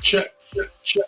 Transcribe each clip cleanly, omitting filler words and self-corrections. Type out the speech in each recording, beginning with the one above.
Check, check, check.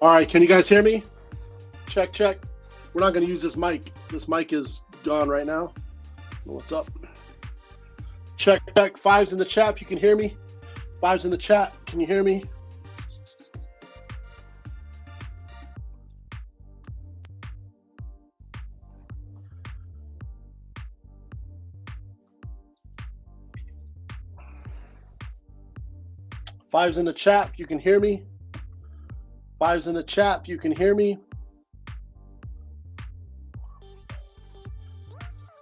All right, can you guys hear me? Check, check. We're not going to use this mic. This mic is gone right now. What's up? Check, check. Fives in the chat if you can hear me. Fives in the chat. Can you hear me? Fives in the chat if you can hear me. Fives in the chat if you can hear me.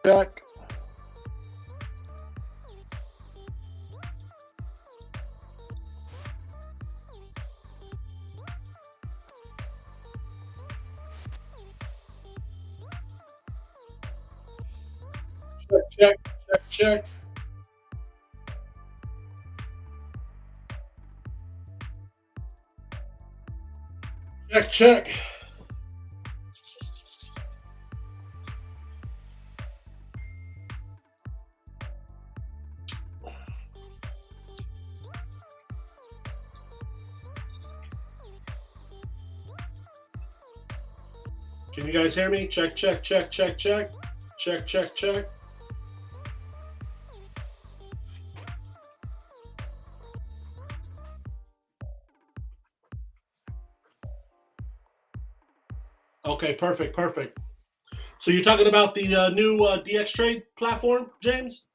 Check. Check, check, check. Check, check. Can you guys hear me? Check, check, check, check, check. Check, check, check. Okay, perfect, perfect. So you're talking about the new DX Trade platform, James?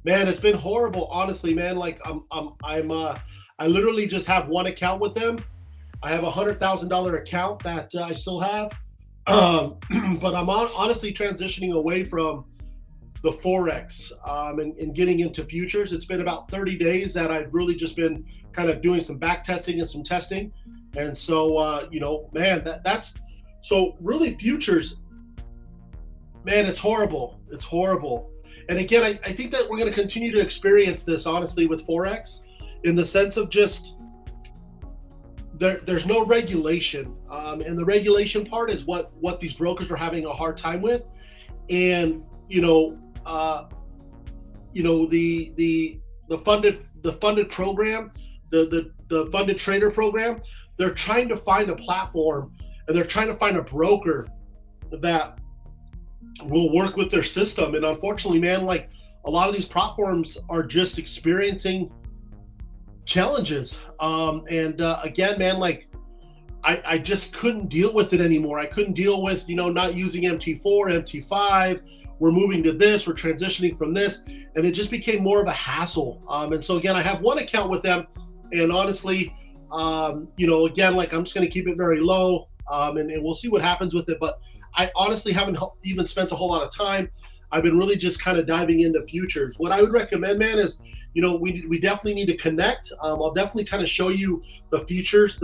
Man, it's been horrible, honestly, man. Like I literally just have one account with them. I have a $100,000 account that I still have, but I'm honestly transitioning away from the Forex and getting into futures. It's been about 30 days that I've really just been kind of doing some back testing and some testing, and so you know, man, that's so really futures. Man, it's horrible. It's horrible. And again, I think that we're going to continue to experience this, honestly, with Forex, in the sense of just there's no regulation, and the regulation part is what these brokers are having a hard time with. And the funded program, the funded trader program, they're trying to find a platform and they're trying to find a broker that will work with their system. And unfortunately, man, like a lot of these platforms are just experiencing challenges. Again, man, like I just couldn't deal with it anymore. I couldn't deal with, not using MT4, MT5. We're moving to this, we're transitioning from this, and it just became more of a hassle. And so again, I have one account with them, and honestly, again, like I'm just going to keep it very low, and we'll see what happens with it. But I honestly haven't even spent a whole lot of time. I've been really just kind of diving into futures. What I would recommend, man, is, we definitely need to connect. I'll definitely kind of show you the futures.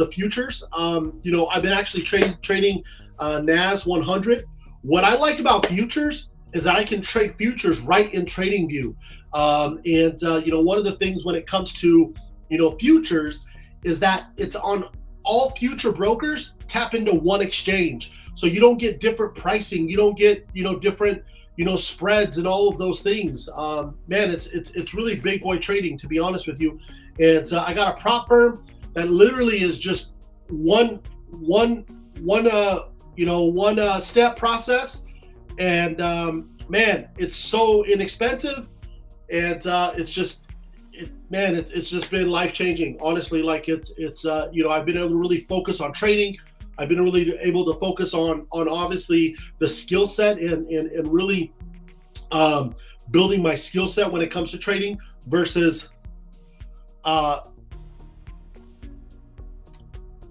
I've been actually trading NAS 100. What I like about futures is that I can trade futures right in TradingView. One of the things when it comes to, futures is that it's on all future brokers tap into one exchange. So you don't get different pricing. You don't get, different, spreads and all of those things. Man, it's really big boy trading, to be honest with you. And I got a prop firm that literally is just one step process. And man, it's so inexpensive, and it's just been life changing. Honestly, like it's I've been able to really focus on trading. I've been really able to focus on obviously the skill set and really building my skill set when it comes to trading versus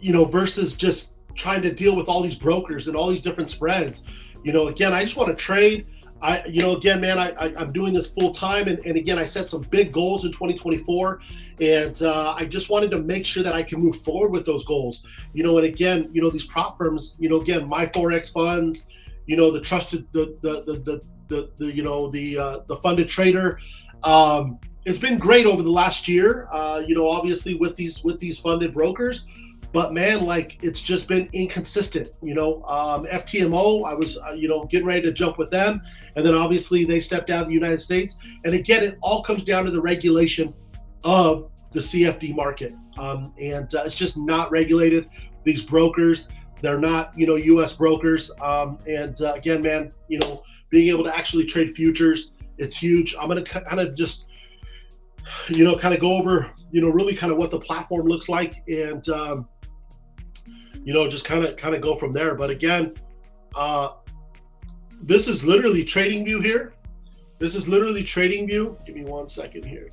versus just trying to deal with all these brokers and all these different spreads. Again, I just want to trade. Again, man, I'm doing this full time. And again, I set some big goals in 2024. And I just wanted to make sure that I can move forward with those goals. And again, these prop firms, again, my Forex funds, the trusted, the funded trader. It's been great over the last year, obviously with these funded brokers. But man, like it's just been inconsistent, FTMO, I was, getting ready to jump with them. And then obviously they stepped out of the United States. And again, it all comes down to the regulation of the CFD market. It's just not regulated. These brokers, they're not, US brokers. Again, man, being able to actually trade futures, it's huge. I'm going to kind of just, kind of go over really kind of what the platform looks like, and just kind of go from there. But again, this is literally TradingView here. This is literally TradingView. Give me 1 second here.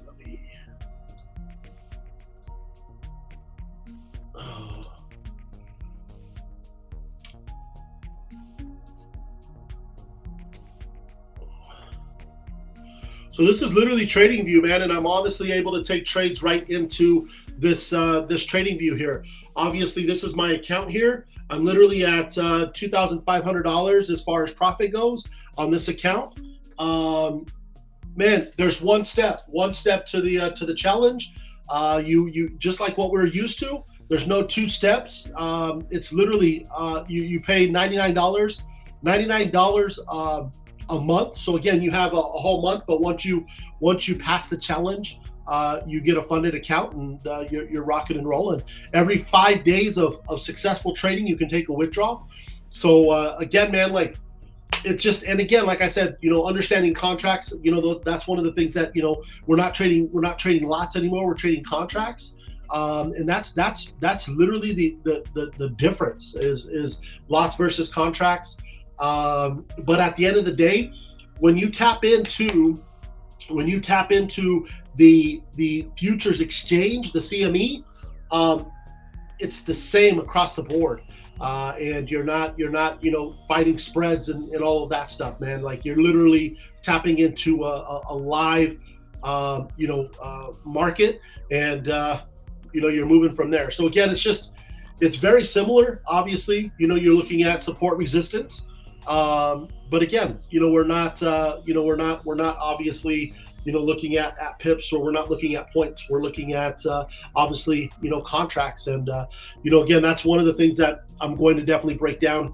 So this is literally TradingView, man, and I'm obviously able to take trades right into this this TradingView here. Obviously, this is my account here. I'm literally at $2,500 as far as profit goes on this account. Man, there's one step to the challenge. You just like what we're used to. There's no two steps. It's literally you pay $99 a month. So again, you have a whole month, but once you pass the challenge, you get a funded account, and you're rocking and rolling. Every 5 days of successful trading, you can take a withdrawal. So again, man, like it's just, and again, like I said, understanding contracts, that's one of the things that we're not trading lots anymore. We're trading contracts. And that's literally the difference is lots versus contracts. But at the end of the day, when you tap into the futures exchange, the CME, it's the same across the board. And you're not fighting spreads and all of that stuff, man. Like you're literally tapping into a live market, and you're moving from there. So again, it's very similar. Obviously, you're looking at support resistance. But again, we're not obviously, looking at pips, or we're not looking at points. We're looking at, obviously, contracts. And, again, that's one of the things that I'm going to definitely break down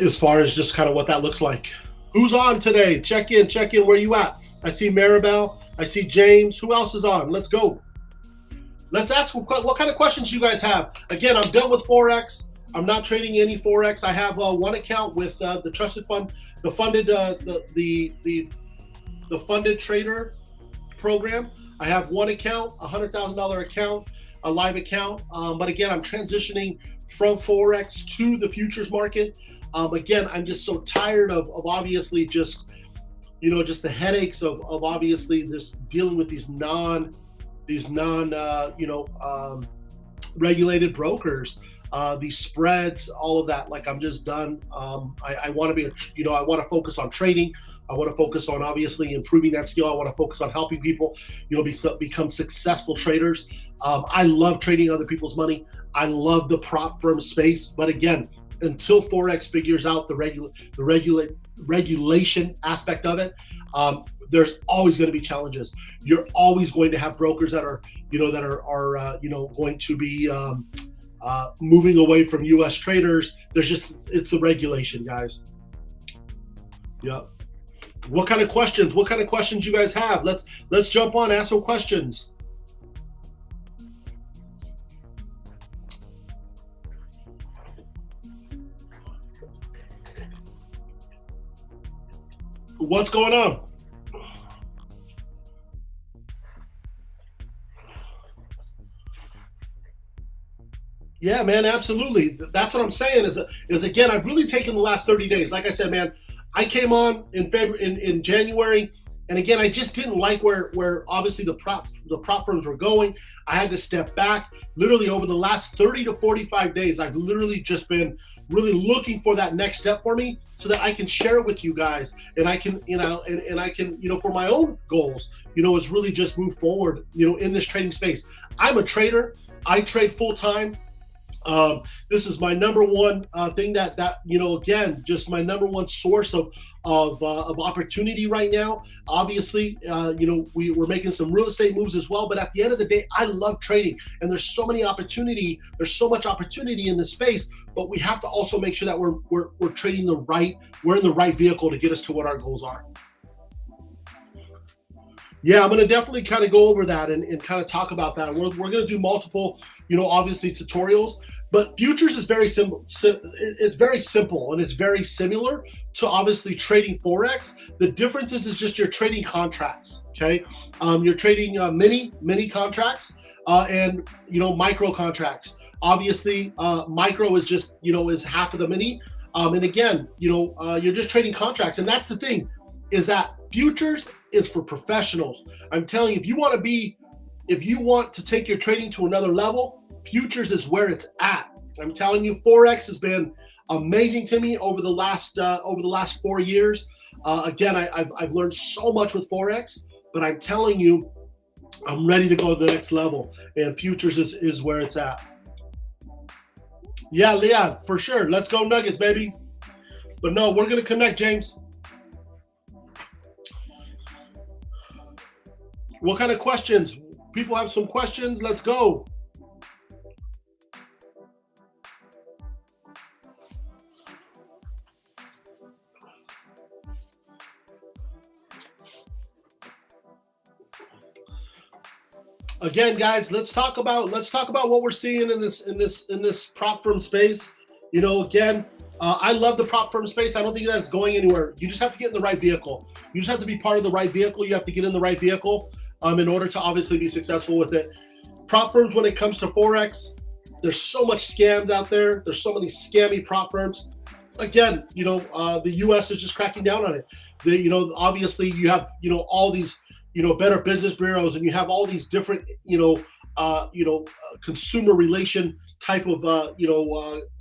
as far as just kind of what that looks like. Who's on today? Check in. Where you at? I see Maribel. I see James. Who else is on? Let's go. Let's ask what kind of questions you guys have. Again, I'm done with Forex. I'm not trading any Forex. I have one account with the trusted fund, the funded the funded trader program. I have one account, $100,000 account, a live account. But again, I'm transitioning from Forex to the futures market. Again, I'm just so tired of obviously just the headaches of obviously this dealing with these non regulated brokers. These spreads, all of that, like I'm just done. I want to be, I want to focus on trading. I want to focus on obviously improving that skill. I want to focus on helping people, become successful traders. I love trading other people's money. I love the prop firm space. But again, until Forex figures out the regulation aspect of it, there's always going to be challenges. You're always going to have brokers that are, going to be, moving away from U.S. traders. It's the regulation, guys. Yeah. What kind of questions you guys have? Let's jump on, ask some questions. What's going on? Yeah, man, absolutely. That's what I'm saying is again, I've really taken the last 30 days. Like I said, man, I came on in January, and again, I just didn't like where obviously the prop firms were going. I had to step back. Literally over the last 30 to 45 days, I've literally just been really looking for that next step for me so that I can share it with you guys, and I can, and I can, for my own goals, is really just move forward, in this trading space. I'm a trader. I trade full time. This is my number one thing that again, just my number one source of opportunity right now. Obviously, we're making some real estate moves as well, but at the end of the day, I love trading, and there's so much opportunity in this space, but we have to also make sure that we're trading we're in the right vehicle to get us to what our goals are. Yeah, I'm going to definitely kind of go over that and kind of talk about that. We're going to do multiple, obviously tutorials, but futures is very simple. It's very simple and it's very similar to obviously trading Forex. The difference is just you're trading contracts, okay? You're trading mini contracts and, micro contracts. Obviously, micro is just, is half of the mini. And again, you're just trading contracts. And that's the thing, is that futures is for professionals. I'm telling you, if you want to take your trading to another level, futures is where it's at. I'm telling you, Forex has been amazing to me over the last 4 years. Again, I've learned so much with Forex, but I'm telling you, I'm ready to go to the next level, and futures is where it's at. Yeah, Leah, for sure. Let's go Nuggets, baby. But no, we're going to connect, James. What kind of questions? People have some questions. Let's go. Again, guys, let's talk about what we're seeing in this prop firm space. Again, I love the prop firm space. I don't think that's going anywhere. You just have to get in the right vehicle. You just have to be part of the right vehicle. You have to get in the right vehicle in order to obviously be successful with it. Prop firms, when it comes to Forex, there's so much scams out there. There's so many scammy prop firms. Again, the U.S. is just cracking down on it. Obviously you have, all these, Better Business Bureaus, and you have all these different, consumer relation type of,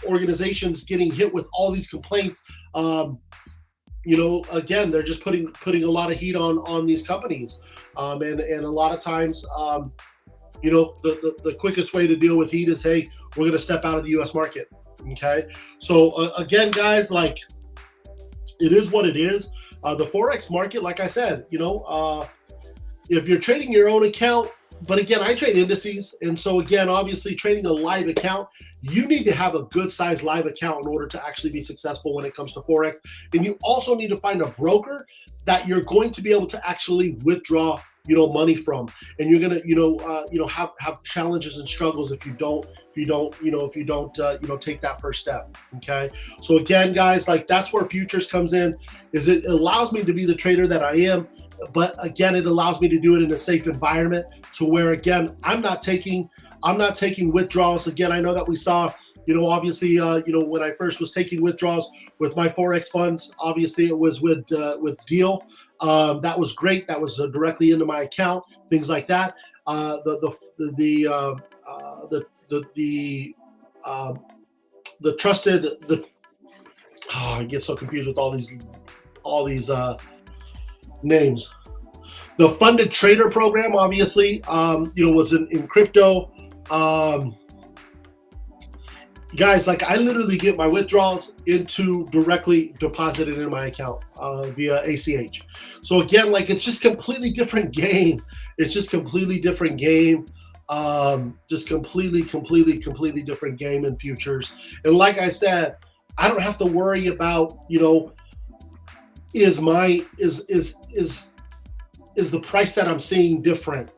organizations getting hit with all these complaints. Again, they're just putting a lot of heat on these companies. And a lot of times, the quickest way to deal with heat is, hey, we're going to step out of the U.S. market. Okay. So again, guys, like, it is what it is. The Forex market, like I said, if you're trading your own account, but again, I trade indices. And so again, obviously trading a live account, you need to have a good sized live account in order to actually be successful when it comes to Forex. And you also need to find a broker that you're going to be able to actually withdraw, money from. And you're going to, have challenges and struggles if you don't take that first step. Okay. So again, guys, like, that's where futures comes in, is it allows me to be the trader that I am. But again, it allows me to do it in a safe environment, to where, again, I'm not taking withdrawals. Again, I know that we saw, obviously, when I first was taking withdrawals with my Forex funds, obviously it was with Deal. That was great. That was directly into my account, things like that. The trusted, I get so confused with all these names. The funded trader program, obviously, was in crypto. Guys, like, I literally get my withdrawals into directly deposited in my account via ACH. So again, like, it's just completely different game. It's just completely different game. Just completely different game in futures. And like I said, I don't have to worry about, is the price that I'm seeing different?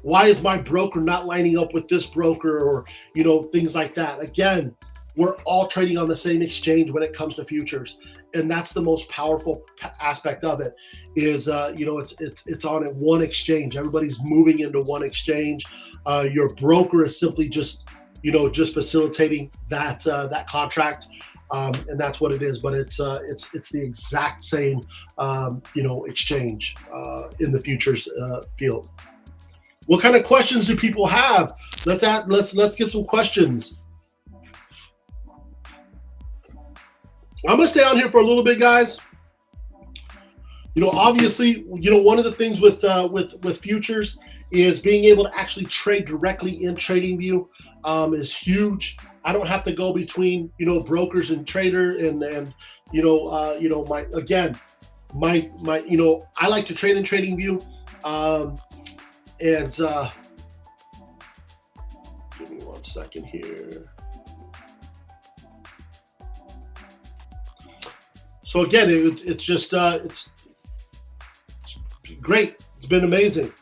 Why is my broker not lining up with this broker, or, things like that. Again, we're all trading on the same exchange when it comes to futures. And that's the most powerful aspect of it, is, it's on one exchange. Everybody's moving into one exchange. Your broker is simply just facilitating that contract. And that's what it is, but it's the exact same, exchange in the futures field. What kind of questions do people have? Let's get some questions. I'm gonna stay on here for a little bit, guys. Obviously, one of the things with futures is being able to actually trade directly in TradingView is huge. I don't have to go between, brokers and trader and I like to trade in TradingView. Give me 1 second here. So again, it's just great. It's been amazing.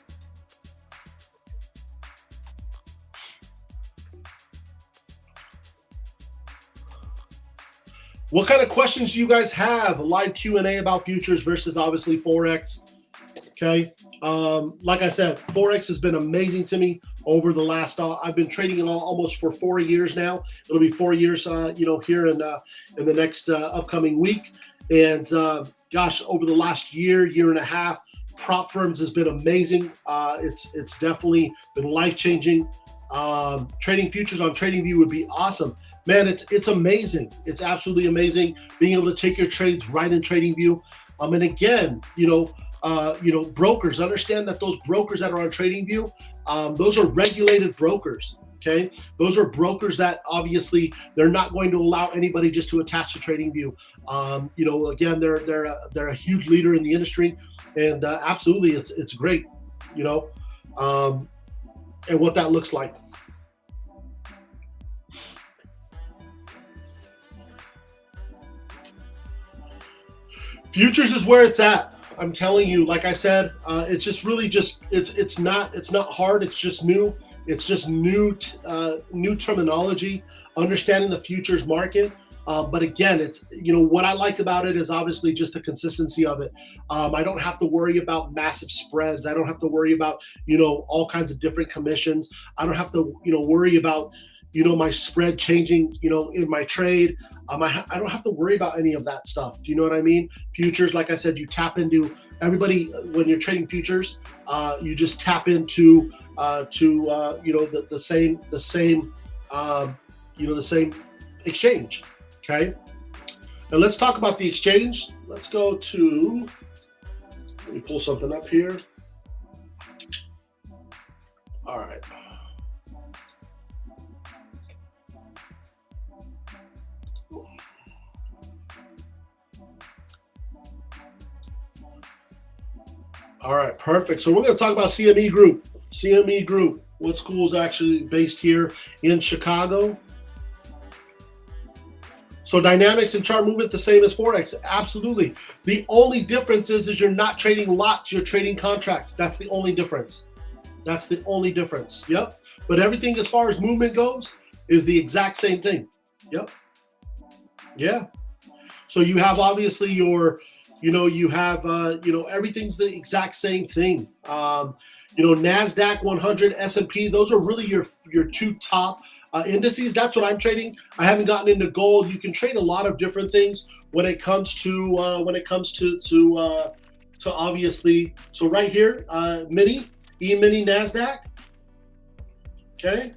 What kind of questions do you guys have? A live Q&A about futures versus obviously Forex. Okay. Like I said, Forex has been amazing to me over the last, I've been trading almost for 4 years now. It'll be 4 years, here in the next upcoming week. And gosh, over the last year and a half, prop firms has been amazing. It's definitely been life-changing. Trading futures on TradingView would be awesome. Man, it's amazing. It's absolutely amazing being able to take your trades right in TradingView. And again, brokers, understand that those brokers that are on TradingView, those are regulated brokers. Okay, those are brokers that obviously they're not going to allow anybody just to attach to TradingView. Again, they're a huge leader in the industry, and absolutely, it's great. And what that looks like. Futures is where it's at. I'm telling you, like I said, it's just really it's not hard. It's just new. It's just new terminology, understanding the futures market. But again, it's what I like about it is obviously just the consistency of it. I don't have to worry about massive spreads. I don't have to worry about all kinds of different commissions. I don't have to worry about my spread changing, in my trade. I don't have to worry about any of that stuff. Do you know what I mean? Futures, like I said, you tap into everybody when you're trading futures. You just tap into the same exchange. Okay. Now let's talk about the exchange. Let's go to. Let me pull something up here. All right. All right, perfect. So we're going to talk about CME Group. CME Group, what school is actually based here in Chicago? So dynamics and chart movement the same as Forex, absolutely. The only difference is you're not trading lots, you're trading contracts. That's the only difference. That's the only difference. Yep. But everything as far as movement goes is the exact same thing. Yep. Yeah. So you have obviously your everything's the exact same thing. NASDAQ 100, S&P, those are really your two top indices. That's what I'm trading. I haven't gotten into gold. You can trade a lot of different things when it comes to obviously. So right here, mini E-mini NASDAQ. Okay.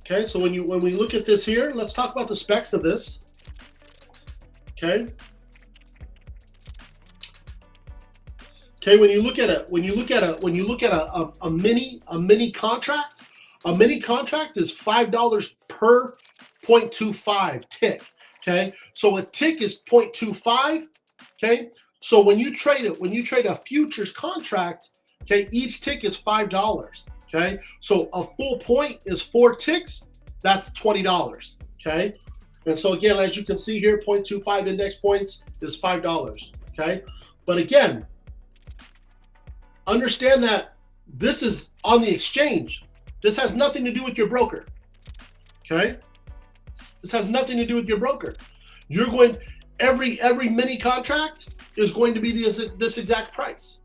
Okay. So when we look at this here, let's talk about the specs of this. Okay. Okay, when you look at a mini contract, a mini contract is $5 per 0.25 tick. Okay, so a tick is 0.25. Okay, so when you trade a futures contract, okay, each tick is $5. Okay, so a full point is 4 ticks. That's $20. Okay. And so again, as you can see here, 0.25 index points is $5, okay? But again, understand that this is on the exchange. This has nothing to do with your broker, okay? This has nothing to do with your broker. Every mini contract is going to be this exact price.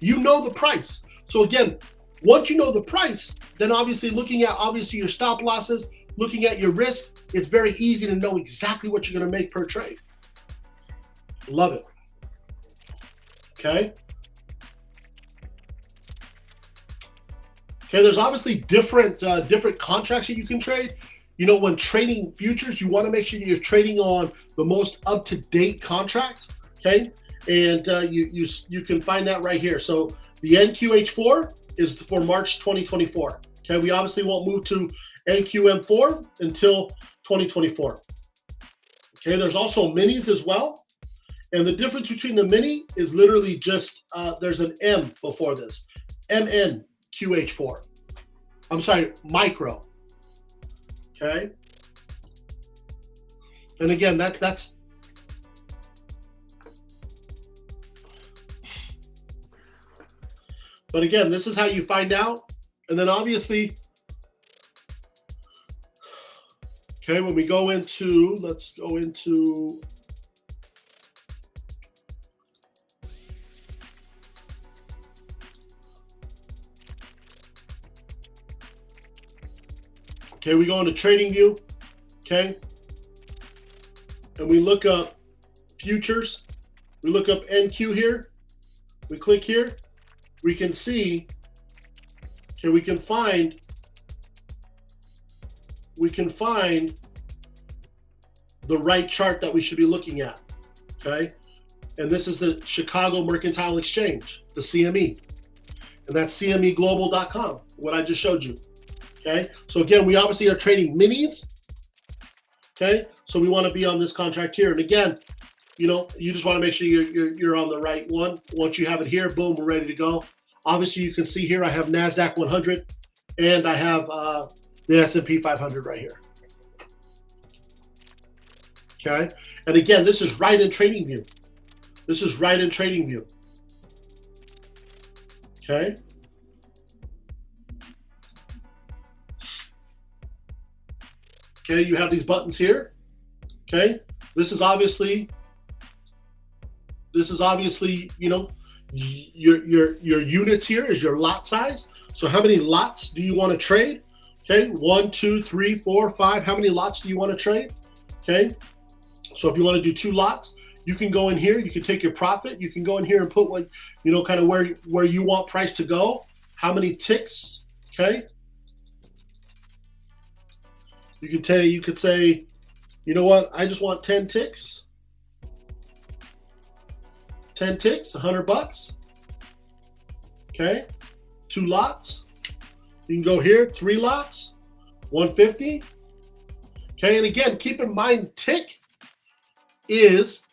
You know the price. So again, once you know the price, then obviously looking at your stop losses, looking at your risk, it's very easy to know exactly what you're going to make per trade. Love it. Okay. Okay, there's obviously different contracts that you can trade. When trading futures, you want to make sure that you're trading on the most up-to-date contract. Okay, and you can find that right here. So the NQH4 is for March 2024. Okay, we obviously won't move to NQM4 until 2024. Okay, there's also minis as well. And the difference between the mini is literally just, there's an M before this. MNQH4. I'm sorry, micro. Okay. And again, that's But again, this is how you find out. And then obviously, okay, when we go into, let's go into, okay, we go into trading view, okay, and we look up futures. We look up NQ here. We click here. We can see, okay, we can find the right chart that we should be looking at, okay? And this is the Chicago Mercantile Exchange, the CME. And that's cmeglobal.com, what I just showed you, okay? So again, we obviously are trading minis, okay? So we want to be on this contract here. And again, you know, you just want to make sure you're on the right one. Once you have it here, boom, we're ready to go. Obviously, you can see here I have NASDAQ 100 and I have the S&P 500 right here. Okay, and again, this is right in trading view. This is right in trading view. Okay. Okay, you have these buttons here. Okay, this is obviously, you know, your units here is your lot size. So how many lots do you want to trade? Okay, 1, 2, 3, 4, 5. How many lots do you want to trade? Okay, so if you want to do 2 lots, you can go in here. You can take your profit. You can go in here and put what, you know, kind of where you want price to go. How many ticks? Okay. You could say, you know what? I just want 10 ticks. 10 ticks, $100. Okay, 2 lots. You can go here, 3 lots, 150. Okay, and again, keep in mind, tick is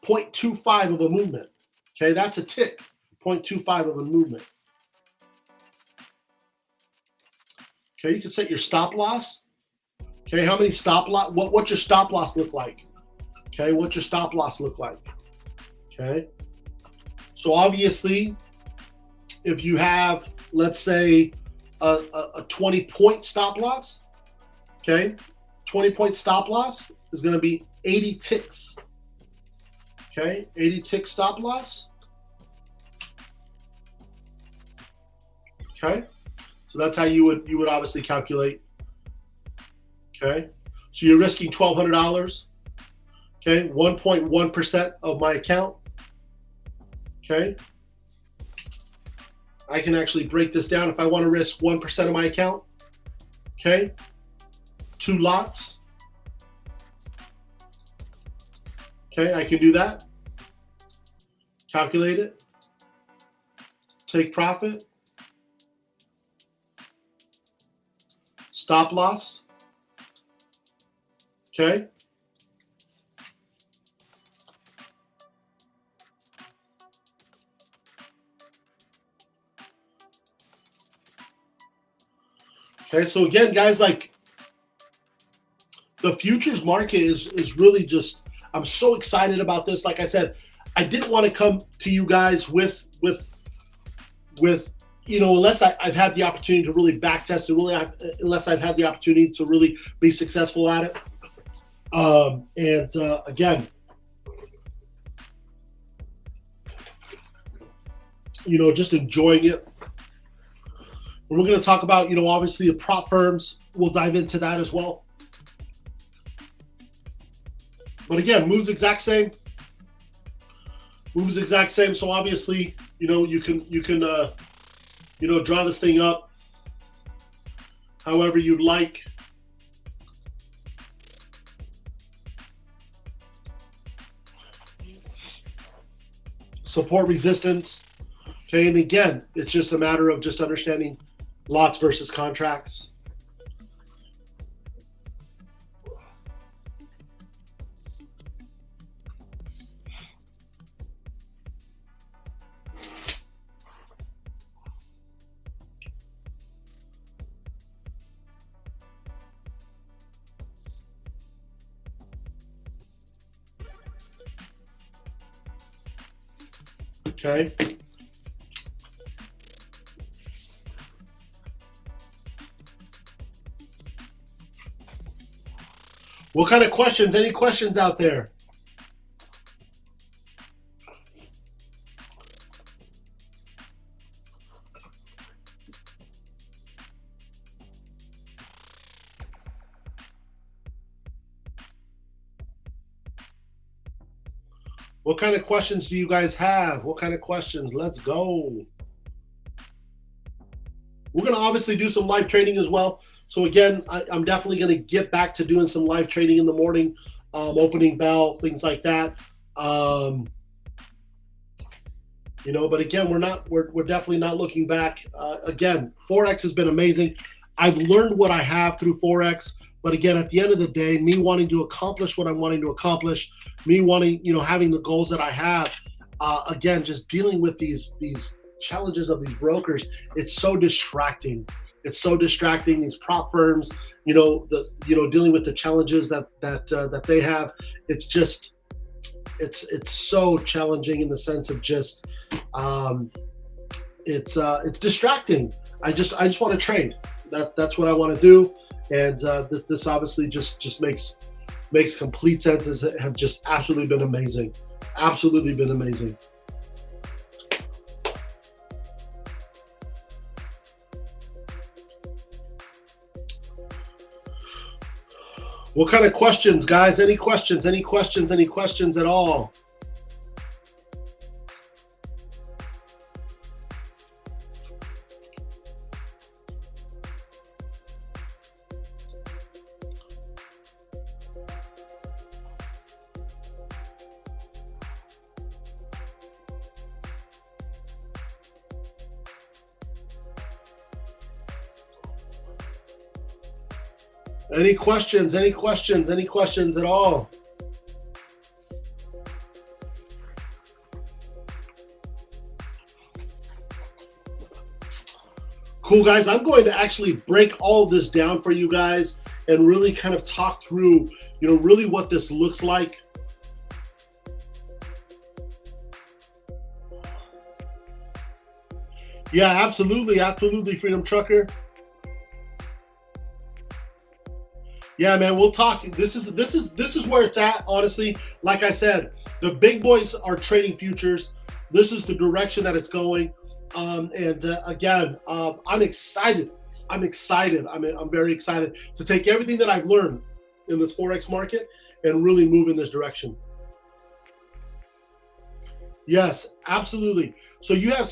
0.25 of a movement. Okay, that's a tick, 0.25 of a movement. Okay, you can set your stop loss. Okay, how many stop loss? What's your stop loss look like? Okay, what's your stop loss look like? Okay, so obviously, if you have, let's say, a 20-point stop loss, okay, 20-point stop loss is going to be 80 ticks. Okay, 80 tick stop loss. Okay, so that's how you would obviously calculate. Okay, so you're risking $1,200. Okay, 1.1% of my account. Okay, I can actually break this down if I want to risk 1% of my account. Okay, 2 lots. Okay, I can do that. Calculate it. Take profit. Stop loss. Okay. Okay, so again, guys, like the futures market is really just, I'm so excited about this. Like I said, I didn't want to come to you guys with you know, unless I've had the opportunity to really back test it, unless I've had the opportunity to really be successful at it. Again, you know, just enjoying it. We're going to talk about, you know, obviously the prop firms. We'll dive into that as well. But again, moves exact same. Moves exact same. So obviously, you know, you can you know, draw this thing up however you'd like. Support, resistance. Okay, and again, it's just a matter of just understanding lots versus contracts. Okay. What kind of questions? Any questions out there? What kind of questions do you guys have? What kind of questions? Let's go. We're going to obviously do some live trading as well. So again, I'm definitely going to get back to doing some live trading in the morning, opening bell, things like that. You know, but again, we're definitely not looking back. Again, Forex has been amazing. I've learned what I have through Forex. But again, at the end of the day, me wanting to accomplish what I'm wanting to accomplish, me wanting, you know, having the goals that I have, again, just dealing with these challenges of these brokers, it's so distracting. It's so distracting. These prop firms, you know, dealing with the challenges that they have. It's just, it's so challenging in the sense of just, it's distracting. I just want to trade. That's what I want to do. And this obviously just makes complete sense. As have just absolutely been amazing, absolutely been amazing. What kind of questions, guys? Any questions? Any questions? Any questions at all? Any questions? Any questions? Any questions at all? Cool, guys. I'm going to actually break all of this down for you guys and really kind of talk through, you know, really what this looks like. Yeah, absolutely, absolutely, Freedom Trucker. Yeah, man, we'll talk. This is where it's at, honestly. Like I said, the big boys are trading futures. This is the direction that it's going. Again, I'm excited. I'm very excited to take everything that I've learned in this Forex market and really move in this direction. Yes, absolutely. So you have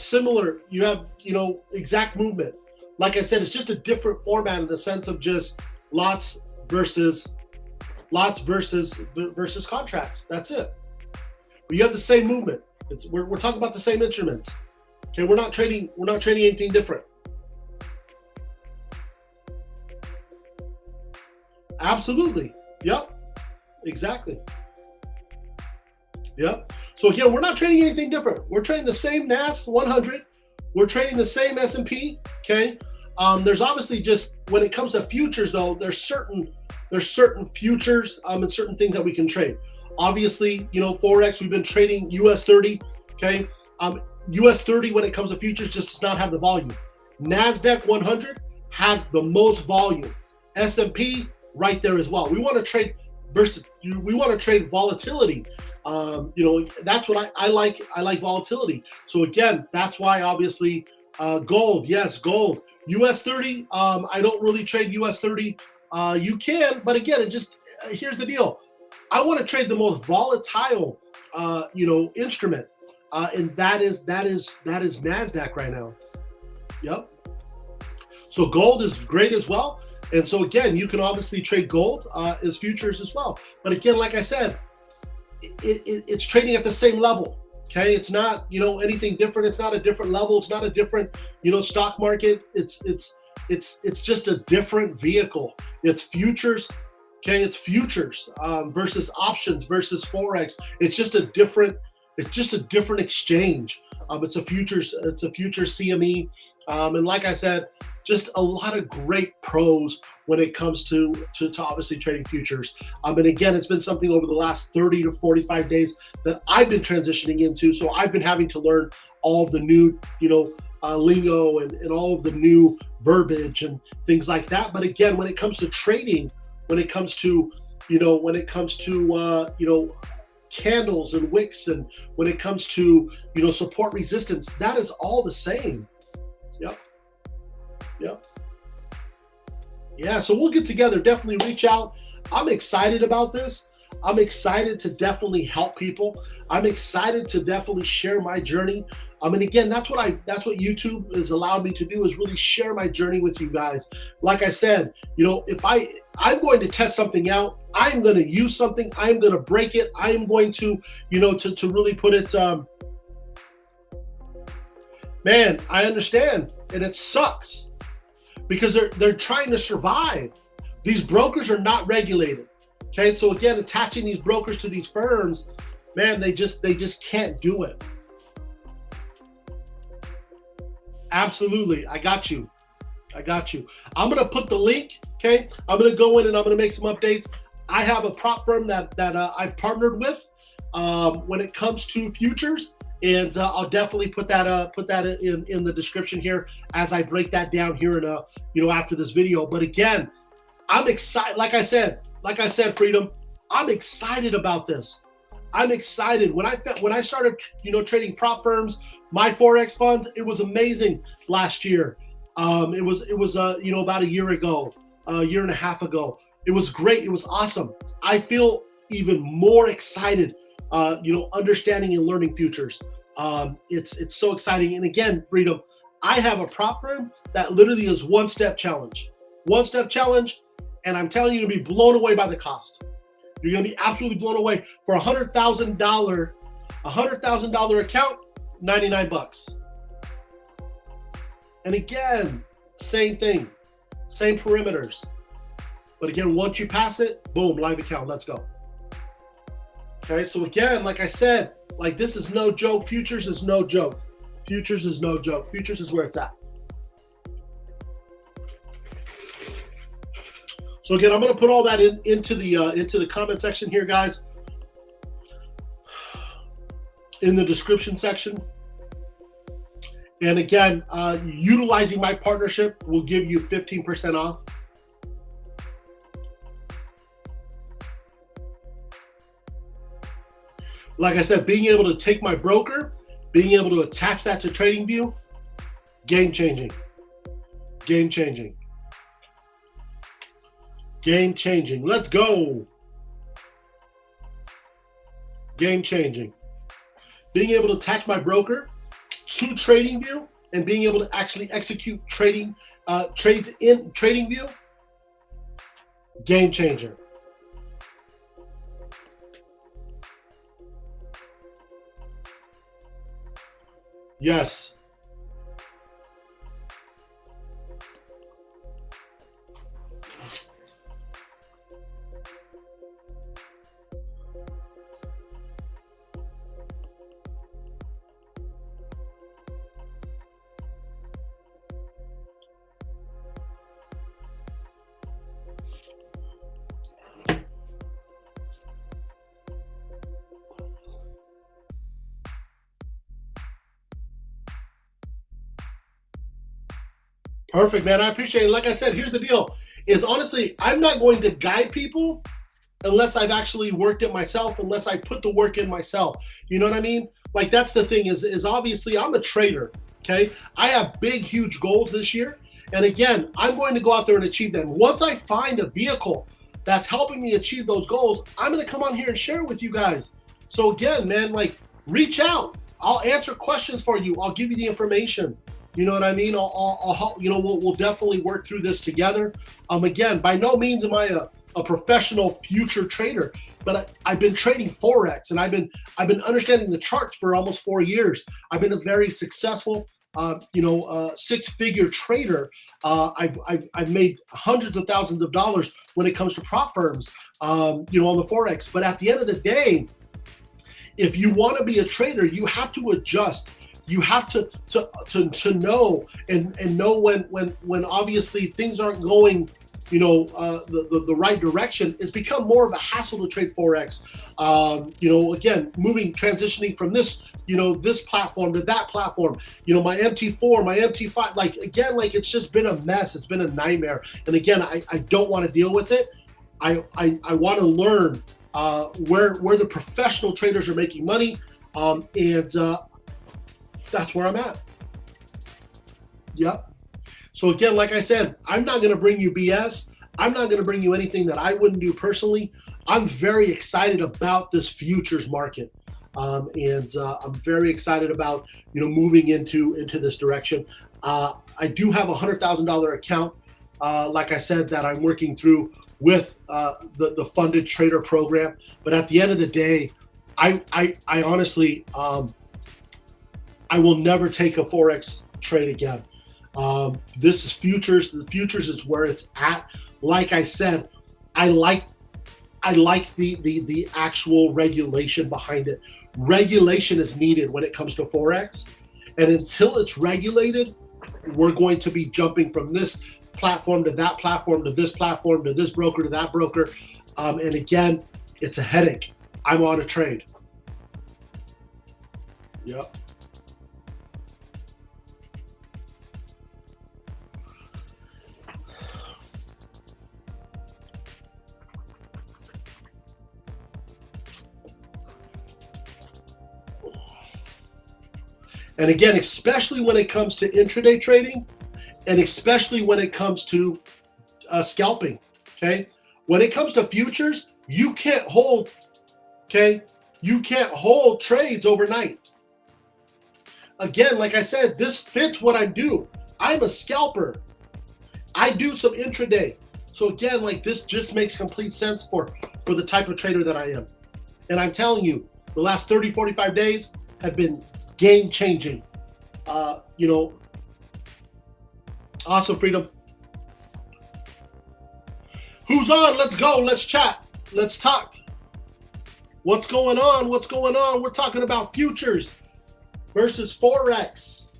exact movement. Like I said, it's just a different format in the sense of just lots versus contracts. That's it. But you have the same movement. We're talking about the same instruments. Okay, we're not trading anything different. Absolutely. Yep. Exactly. Yep. So again, we're not trading anything different. We're trading the same NAS 100. We're trading the same S&P. Okay. There's obviously just, when it comes to futures though, there's certain futures and certain things that we can trade. Obviously, you know, Forex, we've been trading US 30. Okay. US 30 when it comes to futures just does not have the volume. NASDAQ 100 has the most volume. S&P right there as well. We want to trade volatility. You know, that's what I like. I like volatility. So again, that's why obviously gold. Yes, gold. US 30. I don't really trade US 30. You can, but again, here's the deal. I want to trade the most volatile, instrument, and that is NASDAQ right now. Yep. So gold is great as well. And so again, you can obviously trade gold as futures as well. But again, like I said, it's trading at the same level. Okay, it's not anything different. It's not a different level. It's not a different stock market. It's just a different vehicle. It's futures. Okay, it's futures versus options versus Forex. It's just a different exchange. It's a futures CME. And like I said, just a lot of great pros when it comes to obviously trading futures. And again, it's been something over the last 30 to 45 days that I've been transitioning into. So I've been having to learn all of the new, lingo and all of the new verbiage and things like that. But again, when it comes to trading, when it comes to when it comes to, candles and wicks, and when it comes to, support resistance, that is all the same. Yep. Yeah, so we'll get together. Definitely reach out. I'm excited about this. I'm excited to definitely help people. I'm excited to definitely share my journey. And again, that's what YouTube has allowed me to do, is really share my journey with you guys. Like I said, if I'm going to test something out, I'm going to use something, I'm going to break it, I am going to, to really put it, man, I understand, and it sucks because they're trying to survive. These brokers are not regulated. Okay, so again, attaching these brokers to these firms, man, they just can't do it. Absolutely, I got you. I'm gonna put the link. Okay, I'm gonna go in and I'm gonna make some updates. I have a prop firm that I've partnered with when it comes to futures, and I'll definitely put that in the description here as I break that down here in after this video. But again, I'm excited. Like I said, Freedom, I'm excited about this. I'm excited. When I started, trading prop firms, my Forex funds, it was amazing last year. It was about a year ago, a year and a half ago. It was great. It was awesome. I feel even more excited, understanding and learning futures. It's so exciting. And again, Freedom, I have a prop firm that literally is one-step challenge. And I'm telling you, you'll be blown away by the cost. You're going to be absolutely blown away. For a $100,000 account, $99. And again, same thing, same parameters. But again, once you pass it, boom, live account, let's go. Okay, so again, like I said, this is no joke. Futures is no joke. Futures is no joke. Futures is where it's at. So again, I'm going to put all that into the comment section here, guys, in the description section. And again, utilizing my partnership will give you 15% off. Like I said, being able to take my broker, being able to attach that to TradingView, game changing. Let's go. Game changing. Being able to attach my broker to TradingView and being able to actually execute trades in TradingView, game changer. Yes. Perfect, man. I appreciate it. Like I said, here's the deal. Is honestly, I'm not going to guide people unless I've actually worked it myself, unless I put the work in myself. You know what I mean? That's the thing is obviously I'm a trader, okay? I have big, huge goals this year. And again, I'm going to go out there and achieve them. Once I find a vehicle that's helping me achieve those goals, I'm going to come on here and share it with you guys. So again, man, reach out. I'll answer questions for you. I'll give you the information. You know what I mean? I'll help. We'll definitely work through this together. Again, by no means am I a professional future trader, but I've been trading Forex and I've been understanding the charts for almost 4 years. I've been a very successful, six-figure trader. I've made hundreds of thousands of dollars when it comes to prop firms, on the Forex. But at the end of the day, if you want to be a trader, you have to adjust. You have to know and know when obviously things aren't going, the right direction. It's become more of a hassle to trade Forex. Again, transitioning from this, this platform to that platform, my MT4, my MT5, it's just been a mess. It's been a nightmare. And again, I don't want to deal with it. I want to learn where the professional traders are making money, and that's where I'm at. Yep. So again, like I said, I'm not going to bring you BS. I'm not going to bring you anything that I wouldn't do personally. I'm very excited about this futures market, and I'm very excited about moving into this direction. I do have a $100,000 account, like I said, that I'm working through with the funded trader program. But at the end of the day, I honestly, I will never take a Forex trade again. This is futures. The futures is where it's at. Like I said, I like the actual regulation behind it. Regulation is needed when it comes to Forex. And until it's regulated, we're going to be jumping from this platform to that platform to this platform to this broker to that broker. And again, it's a headache. I'm on a trade. Yep. And again, especially when it comes to intraday trading, and especially when it comes to scalping, okay? When it comes to futures, you can't hold, okay? You can't hold trades overnight. Again, like I said, this fits what I do. I'm a scalper. I do some intraday. So again, like this just makes complete sense for the type of trader that I am. And I'm telling you, the last 30, 45 days have been game changing. Awesome, Freedom. Who's on? Let's go. Let's chat. Let's talk. What's going on? What's going on? We're talking about futures versus Forex.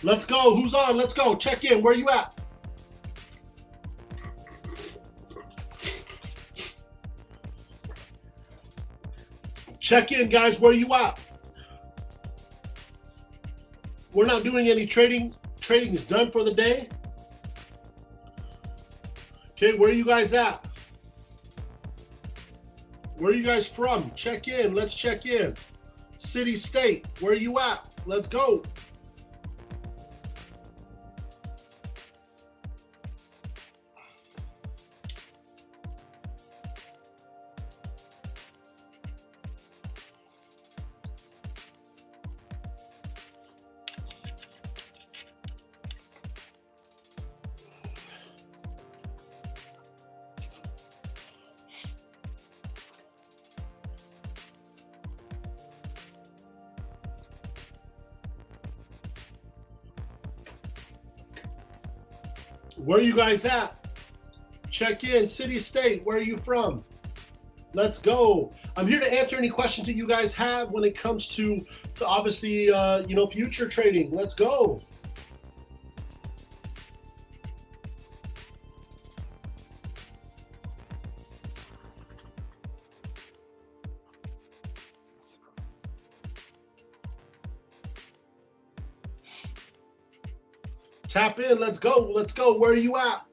Let's go. Who's on? Let's go. Check in. Where you at? Check in, guys. Where you at? We're not doing any trading. Trading is done for the day. Okay, where are you guys at? Where are you guys from? Check in. Let's check in. City, state. Where are you at? Let's go. Where are you guys at? Check in. City, state. Where are you from? Let's go. I'm here to answer any questions that you guys have when it comes to obviously, future trading. Let's go. Tap in. Let's go. Let's go. Where are you at?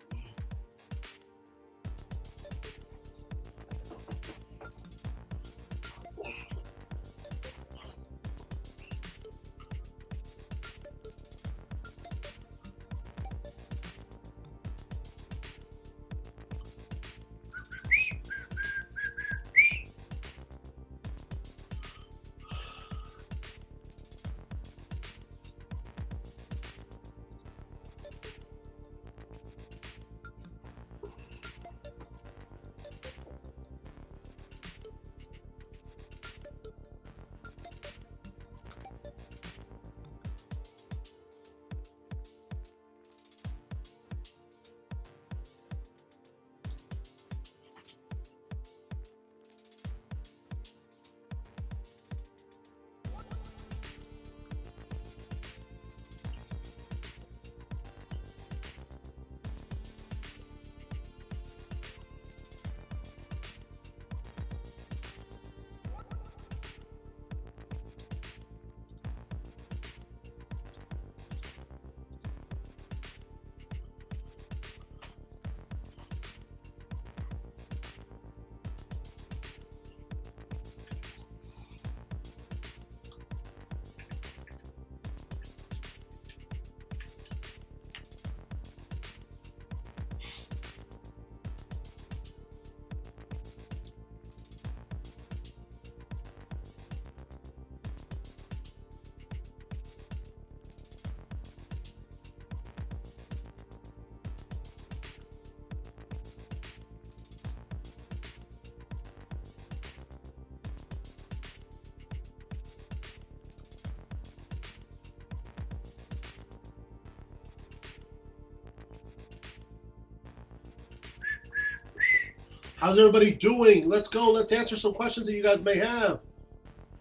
How's everybody doing? Let's go. Let's answer some questions that you guys may have.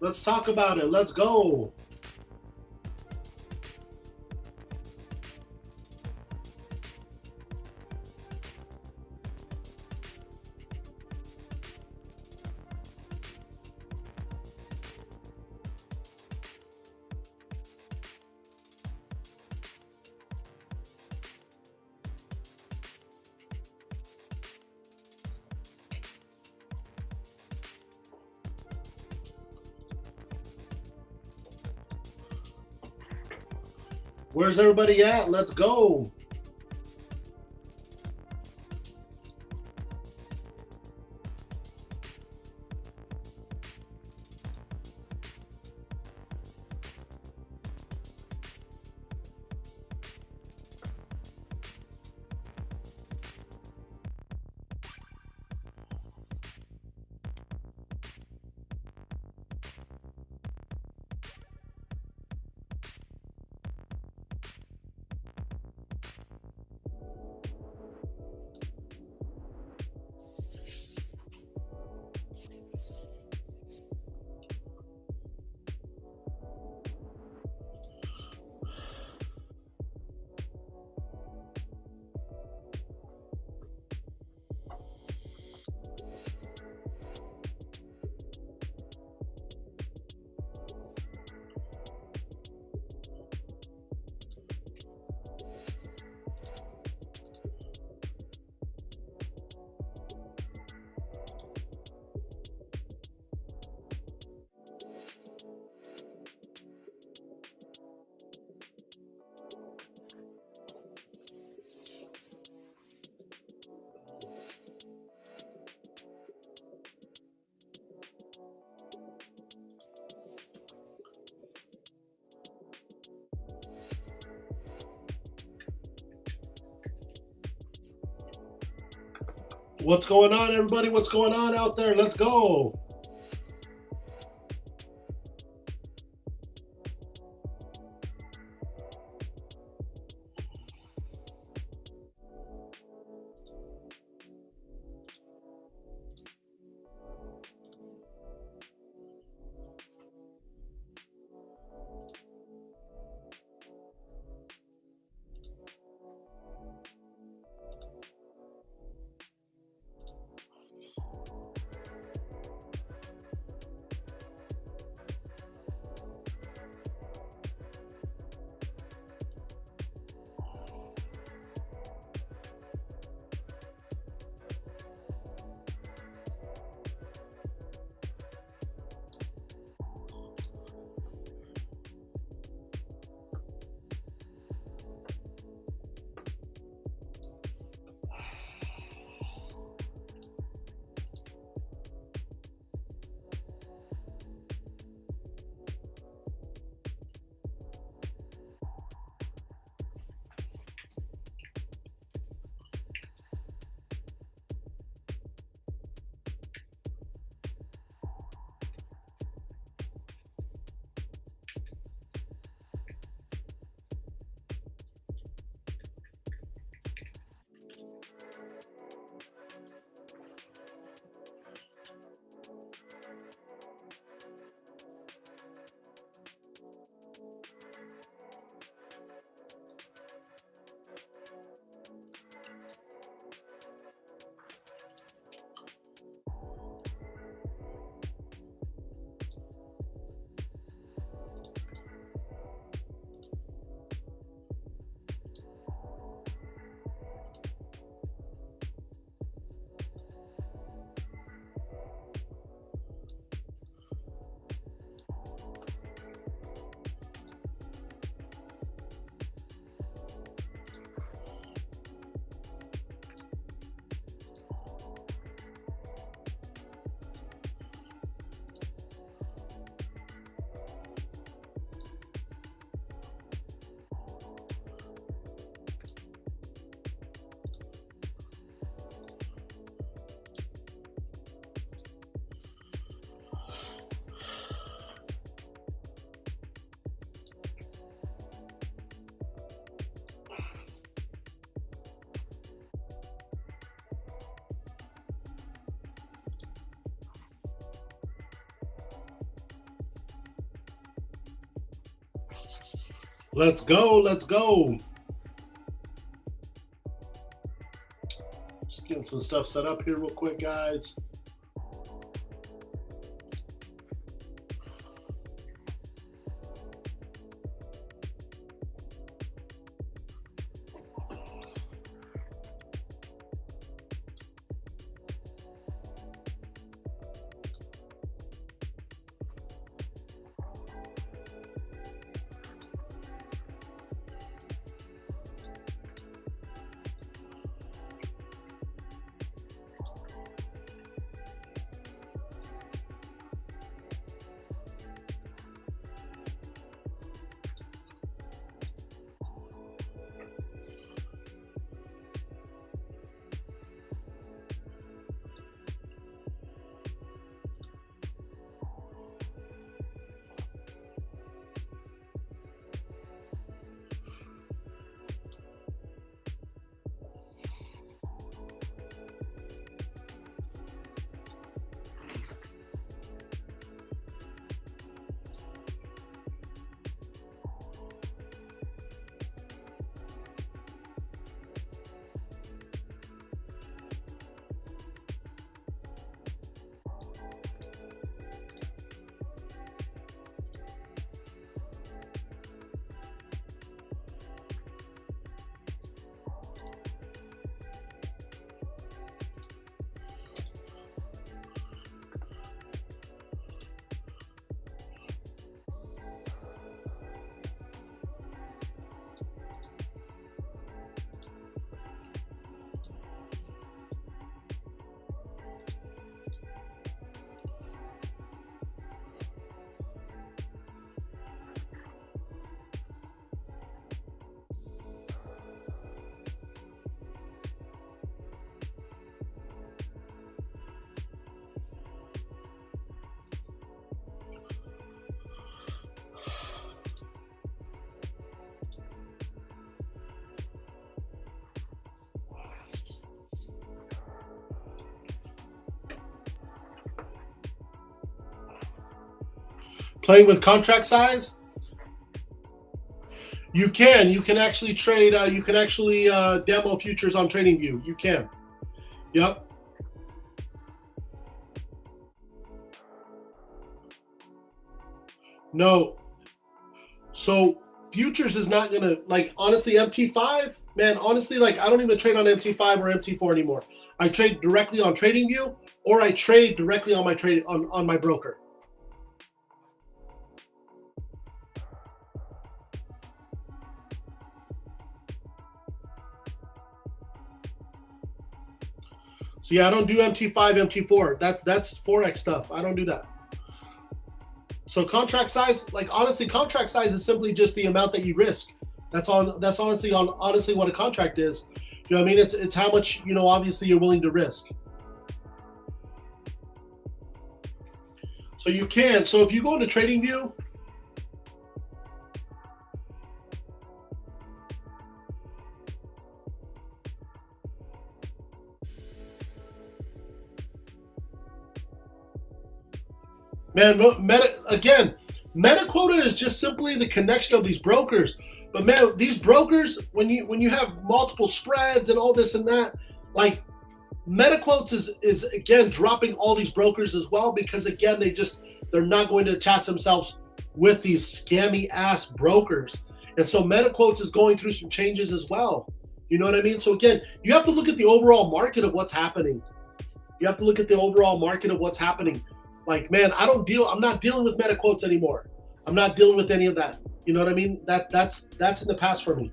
Let's talk about it. Let's go. Where's everybody at? Let's go. What's going on, everybody? What's going on out there? Let's go. Let's go. Let's go. Just getting some stuff set up here real quick, guys. Playing with contract size? You can actually trade, you can actually demo futures on TradingView. You can. Yep. No. So futures is not gonna, like, honestly, MT5, man, honestly, like, I don't even trade on MT5 or MT4 anymore. I trade directly on TradingView, or I trade directly on my on my broker. So yeah, I don't do MT5, MT4. That's Forex stuff. I don't do that. So contract size, like, honestly, contract size is simply just the amount that you risk. That's honestly what a contract is. You know what I mean? It's how much, you know, obviously you're willing to risk. So you can. So if you go into TradingView, man, meta quota is just simply the connection of these brokers. But man, these brokers, when you have multiple spreads and all this and that, like, meta quotes is again dropping all these brokers as well, because again they're not going to attach themselves with these scammy ass brokers. And so meta quotes is going through some changes as well. You know what I mean? So again, you have to look at the overall market of what's happening. You have to look at the overall market of what's happening. Like, man, I'm not dealing with meta quotes anymore. I'm not dealing with any of that. You know what I mean? That's in the past for me.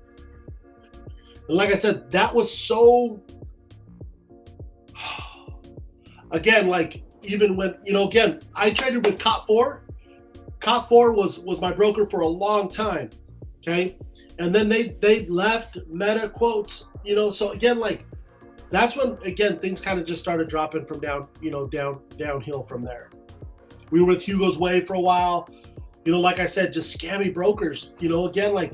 And like I said, that was so, again, like, even when, you know, again, I traded with COT4. COT4 was my broker for a long time. Okay. And then they left meta quotes, you know, so again, like, that's when, again, things kind of just started dropping from downhill from there. We were with Hugo's Way for a while, you know, like I said, just scammy brokers, you know, again, like,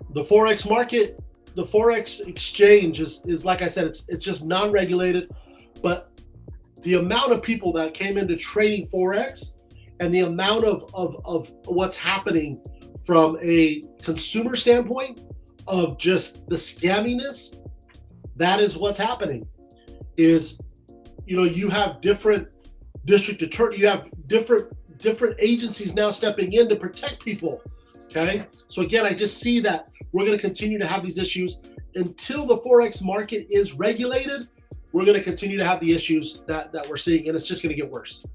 the Forex market, the Forex exchange is like I said, it's just non-regulated, but the amount of people that came into trading Forex and the amount of what's happening from a consumer standpoint of just the scamminess, that is what's happening. Is, you know, you have different district attorney, you have different agencies now stepping in to protect people. Okay, so again, I just see that we're going to continue to have these issues until the Forex market is regulated. We're going to continue to have the issues that we're seeing, and it's just going to get worse.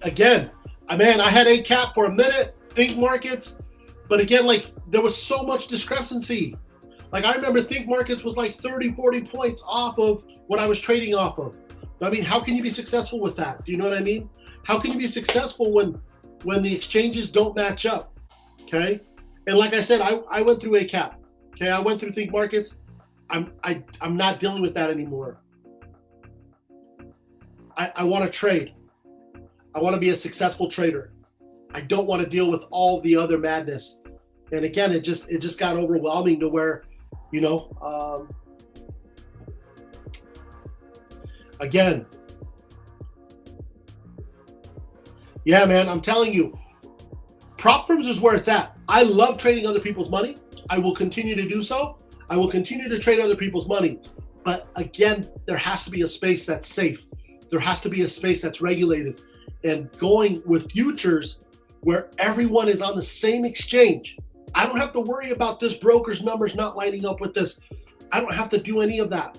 Again, I had a cap for a minute, Think Markets, but again, like, there was so much discrepancy. Like, I remember Think Markets was like 30, 40 points off of what I was trading off of. I mean, how can you be successful with that? Do you know what I mean? How can you be successful when the exchanges don't match up? Okay, and like I said, I went through a cap. Okay, I went through Think Markets. I'm not dealing with that anymore. I want to trade. I want to be a successful trader. I don't want to deal with all the other madness. And again, it just got overwhelming to where, you know, again, yeah, man, I'm telling you, prop firms is where it's at. I love trading other people's money. I will continue to do so. I will continue to trade other people's money. But again, there has to be a space that's safe. There has to be a space that's regulated. And going with futures where everyone is on the same exchange. I don't have to worry about this broker's numbers not lining up with this. I don't have to do any of that.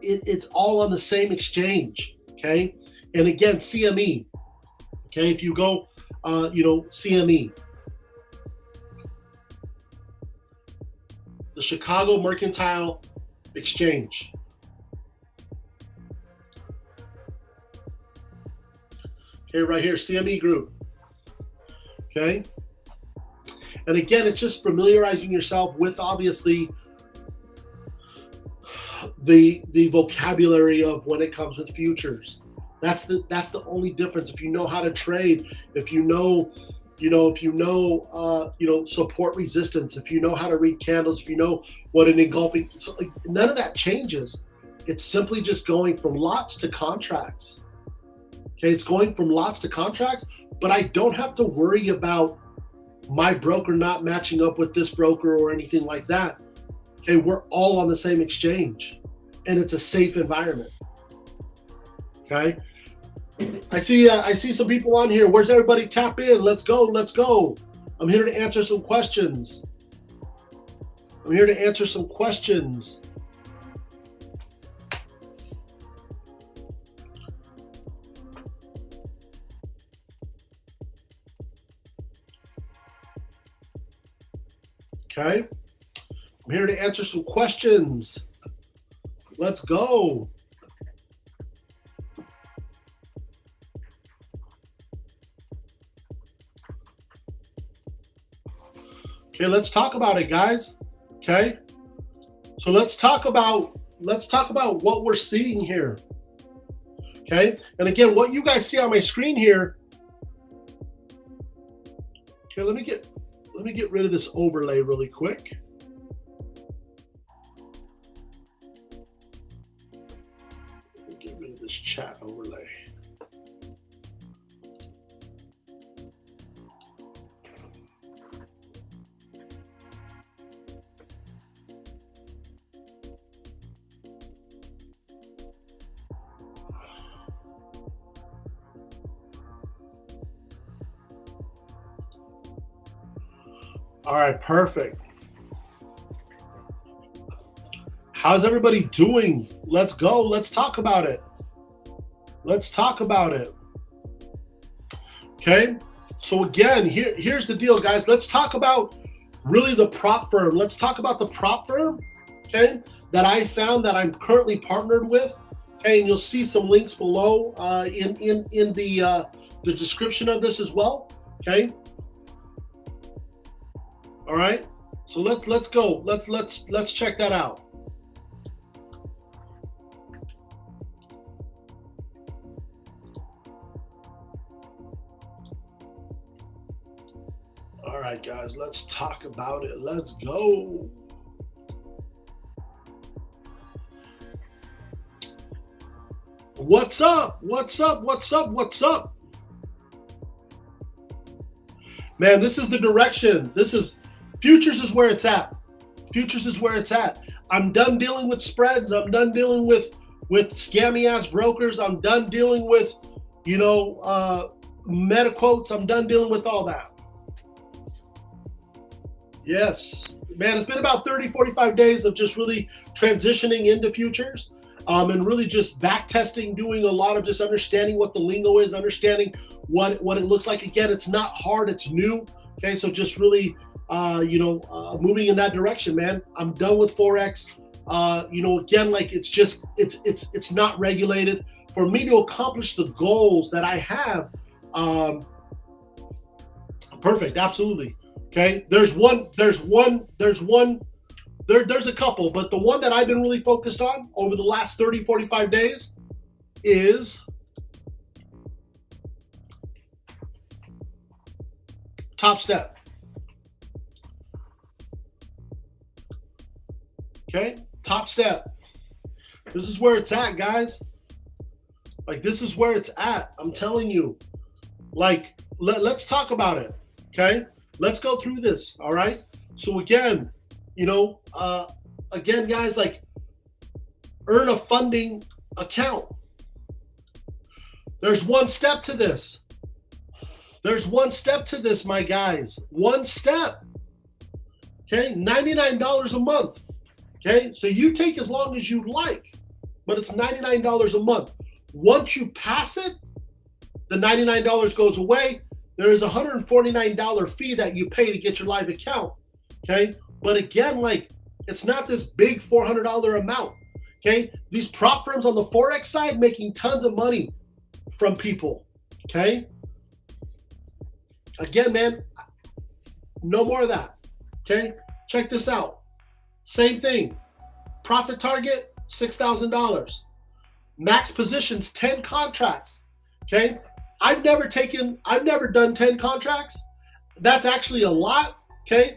It's all on the same exchange, okay? And again, CME, okay? If you go, you know, CME, the Chicago Mercantile Exchange. Okay, right here, CME Group. Okay. And again, it's just familiarizing yourself with, obviously, the vocabulary of when it comes with futures. That's the only difference. If you know how to trade, if you know, support resistance, if you know how to read candles, if you know what an engulfing, so like, none of that changes. It's simply just going from lots to contracts. Okay, it's going from lots to contracts, but I don't have to worry about my broker not matching up with this broker or anything like that. Okay, we're all on the same exchange, and it's a safe environment. Okay, I see some people on here. Where's everybody? Tap in. Let's go. Let's go. I'm here to answer some questions. I'm here to answer some questions. Okay, I'm here to answer some questions. Let's go. Okay, let's talk about it, guys. Okay, so let's talk about what we're seeing here. Okay, and again, what you guys see on my screen here. Okay, let me get rid of this overlay really quick. Let me get rid of this chat overlay. All right, perfect. How's everybody doing? Let's go. Let's talk about it. Let's talk about it. Okay. So again, here's the deal, guys. Let's talk about really the prop firm. Let's talk about the prop firm, okay, that I found that I'm currently partnered with. Okay, and you'll see some links below in the description of this as well. Okay. All right, so let's go. Let's check that out. All right, guys, let's talk about it. Let's go. What's up? What's up? What's up? What's up? Man, this is the direction. Futures is where it's at. Futures is where it's at. I'm done dealing with spreads. I'm done dealing with scammy ass brokers. I'm done dealing with, meta quotes. I'm done dealing with all that. Yes, man, it's been about 30, 45 days of just really transitioning into futures. And really just back testing, doing a lot of just understanding what the lingo is, understanding what it looks like. Again, it's not hard, it's new. Okay, so just really, moving in that direction, man. I'm done with Forex. Again, like it's not regulated. For me to accomplish the goals that I have, perfect, absolutely. Okay, there's a couple, but the one that I've been really focused on over the last 30, 45 days is Top Step. Okay, Top Step. This is where it's at, guys. Like, this is where it's at. I'm telling you. Like, let's talk about it. Okay, let's go through this. All right. So again, guys, like, earn a funding account. There's one step to this. There's one step to this, my guys. One step. Okay, $99 a month. Okay, so you take as long as you like, but it's $99 a month. Once you pass it, the $99 goes away. There is a $149 fee that you pay to get your live account. Okay, but again, like, it's not this big $400 amount. Okay, these prop firms on the Forex side making tons of money from people. Okay, again, man, no more of that. Okay, check this out. Same thing. Profit target $6,000. Max positions 10 contracts. Okay, I've never done 10 contracts. That's actually a lot. Okay,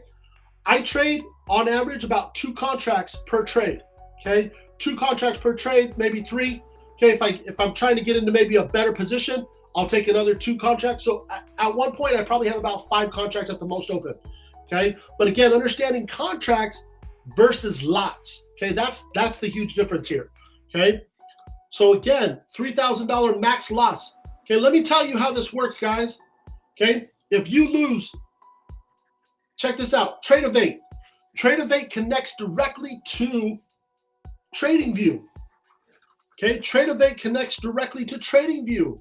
I trade on average about 2 contracts per trade. Okay, 2 contracts per trade, maybe 3. Okay, if I'm trying to get into maybe a better position, I'll take another 2 contracts. So at one point, I probably have about 5 contracts at the most open. Okay, but again, understanding contracts versus lots. Okay, that's the huge difference here. Okay, so again, $3,000 max loss. Okay, let me tell you how this works, guys. Okay, if you lose, check this out. Trade-Evade. Trade-Evade connects directly to TradingView. Okay, Trade-Evade connects directly to TradingView.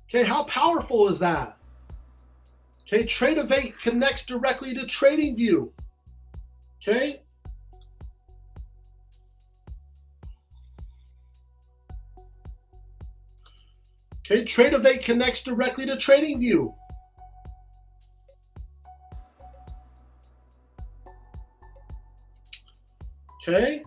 Okay, how powerful is that? Okay, Trade-Evade connects directly to TradingView. Okay. Okay, Trade-Evade connects directly to TradingView. Okay.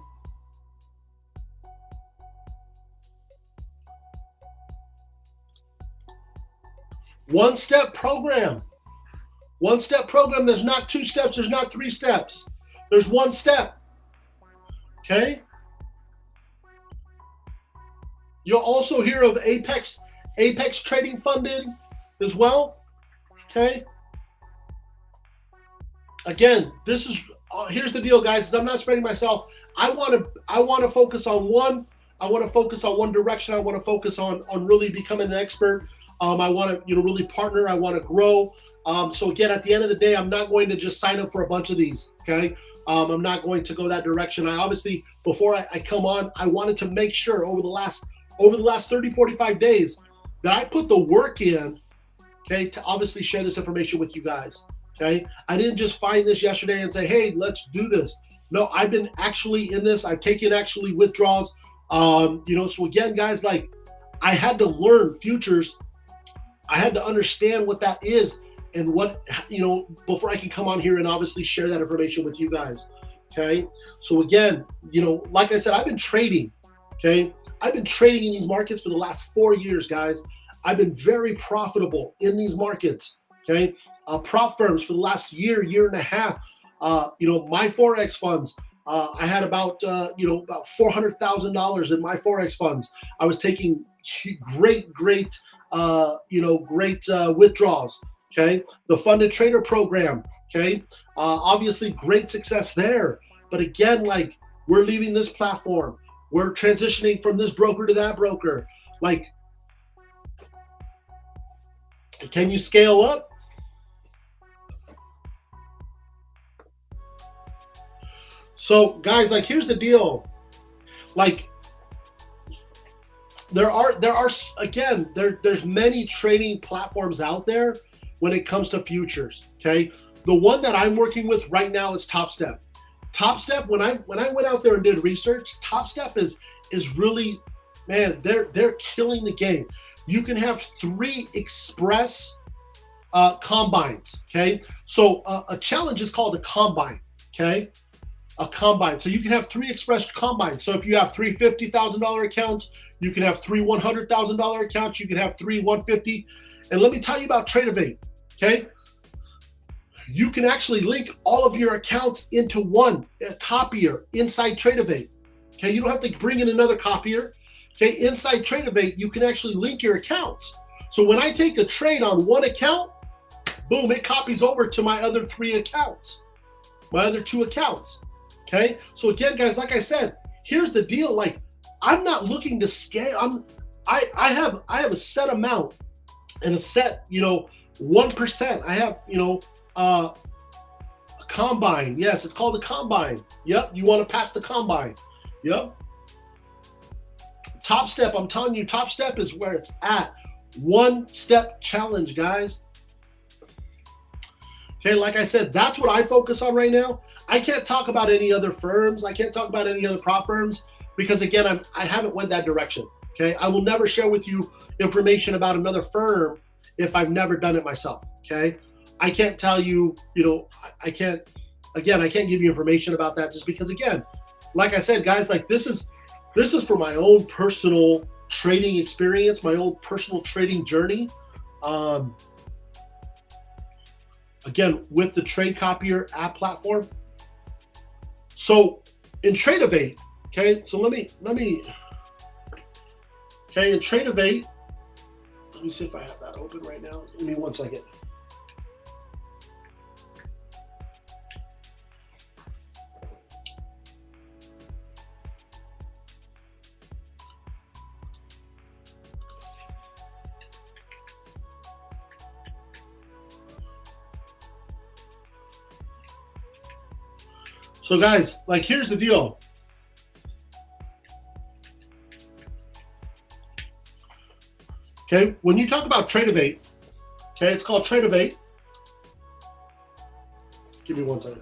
One-step program. One-step program. There's not 2 steps. There's not 3 steps. There's 1 step. Okay. You'll also hear of Apex Trading Funded as well. Okay. Again, this is here's the deal, guys. I'm not spreading myself. I want to focus on one. I want to focus on one direction. I want to focus on really becoming an expert. I want to really partner. I want to grow. So again, at the end of the day, I'm not going to just sign up for a bunch of these. Okay. I'm not going to go that direction. I obviously, before I come on, I wanted to make sure over the last 30, 45 days that I put the work in, okay, to obviously share this information with you guys. Okay, I didn't just find this yesterday and say, hey, let's do this. No, I've been actually in this. I've taken actually withdrawals. So again, guys, like, I had to learn futures. I had to understand what that is and what, before I can come on here and obviously share that information with you guys. Okay, so again, like I said, I've been trading. Okay, I've been trading in these markets for the last 4 years, guys. I've been very profitable in these markets. Okay, prop firms for the last year, year and a half. My Forex funds. I had about about $400,000 in my Forex funds. I was taking great withdrawals. Okay, the funded trader program. Okay, obviously great success there. But again, like, we're leaving this platform. We're transitioning from this broker to that broker. Like, can you scale up? So guys, like, here's the deal. Like, there's many trading platforms out there when it comes to futures. Okay, the one that I'm working with right now is TopStep. TopStep, when I went out there and did research, TopStep is really, man, they're killing the game. You can have 3 express combines. Okay, so a challenge is called a combine. Okay, a combine. So you can have 3 express combines. So if you have 3 $50,000 accounts, you can have 3 $100,000 accounts, you can have 3 $150,000. And let me tell you about Tradeovate. Okay, you can actually link all of your accounts into one copier inside Tradeovate. Okay, you don't have to bring in another copier. Okay, inside Tradeovate, you can actually link your accounts. So when I take a trade on one account, boom, it copies over to my other 3 accounts, my other 2 accounts. Okay, so again, guys, like I said, here's the deal. Like, I'm not looking to scale. I have a set amount and a set 1%. I have a combine. Yes, it's called a combine. Yep, you want to pass the combine. Yep. TopStep, I'm telling you, TopStep is where it's at. 1-step challenge, guys. Okay, like I said, that's what I focus on right now. I can't talk about any other firms. I can't talk about any other prop firms because, again, I haven't went that direction. Okay, I will never share with you information about another firm if I've never done it myself. Okay, I can't tell you, I can't give you information about that just because, again, like I said, guys, like, this is for my own personal trading experience, my own personal trading journey. Again, with the Trade Copier app platform. So in Tradeovate, okay, so let me, okay, in Tradeovate, let me see if I have that open right now. Give me 1 second. So guys, like, here's the deal. Okay, when you talk about Tradeovate, okay, it's called Tradeovate. Give me 1 second.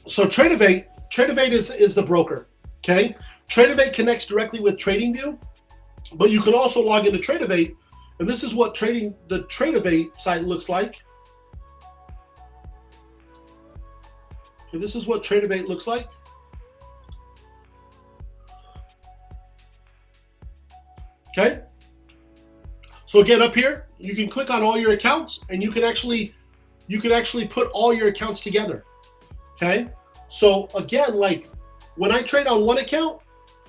So Tradeovate is the broker. Okay, Tradeovate connects directly with TradingView, but you can also log into Tradeovate, and this is what the Tradeovate site looks like. Okay, this is what Tradeovate looks like. Okay, so again, up here you can click on all your accounts, and you can actually put all your accounts together. Okay, so again, like, when I trade on one account,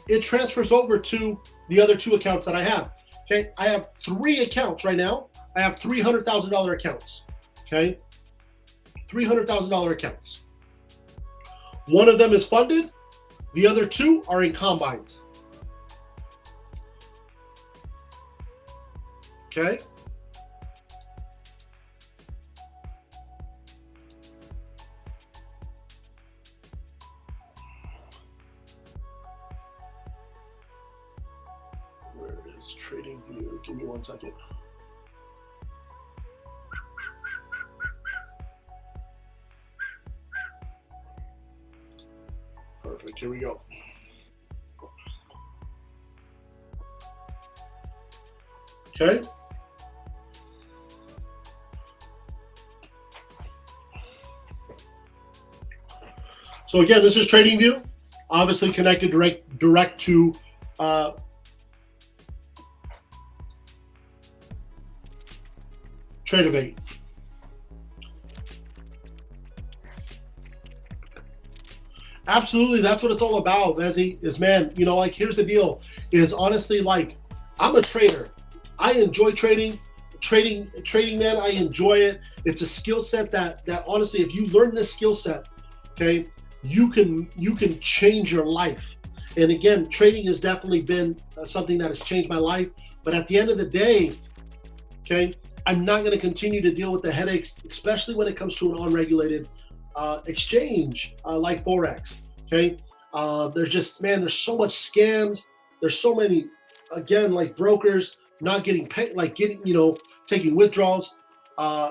it transfers over to the other 2 accounts that I have. Okay, I have 3 accounts right now. I have $300,000 accounts. Okay, $300,000 accounts. One of them is funded. The other 2 are in combines. Okay. TradingView. Give me 1 second. Perfect. Here we go. Okay. So again, this is TradingView, obviously connected direct to Tradeovate. Absolutely, that's what it's all about, Vezzy, is, man, you know, like, here's the deal, is honestly, like, I'm a trader. I enjoy trading, man, I enjoy it. It's a skill set that honestly, if you learn this skill set, okay, you can change your life. And again, trading has definitely been something that has changed my life. But at the end of the day, okay, I'm not going to continue to deal with the headaches, especially when it comes to an unregulated exchange like Forex. Okay, there's just, man, there's so much scams. There's so many, again, like, brokers not getting paid, like getting, you know, taking withdrawals,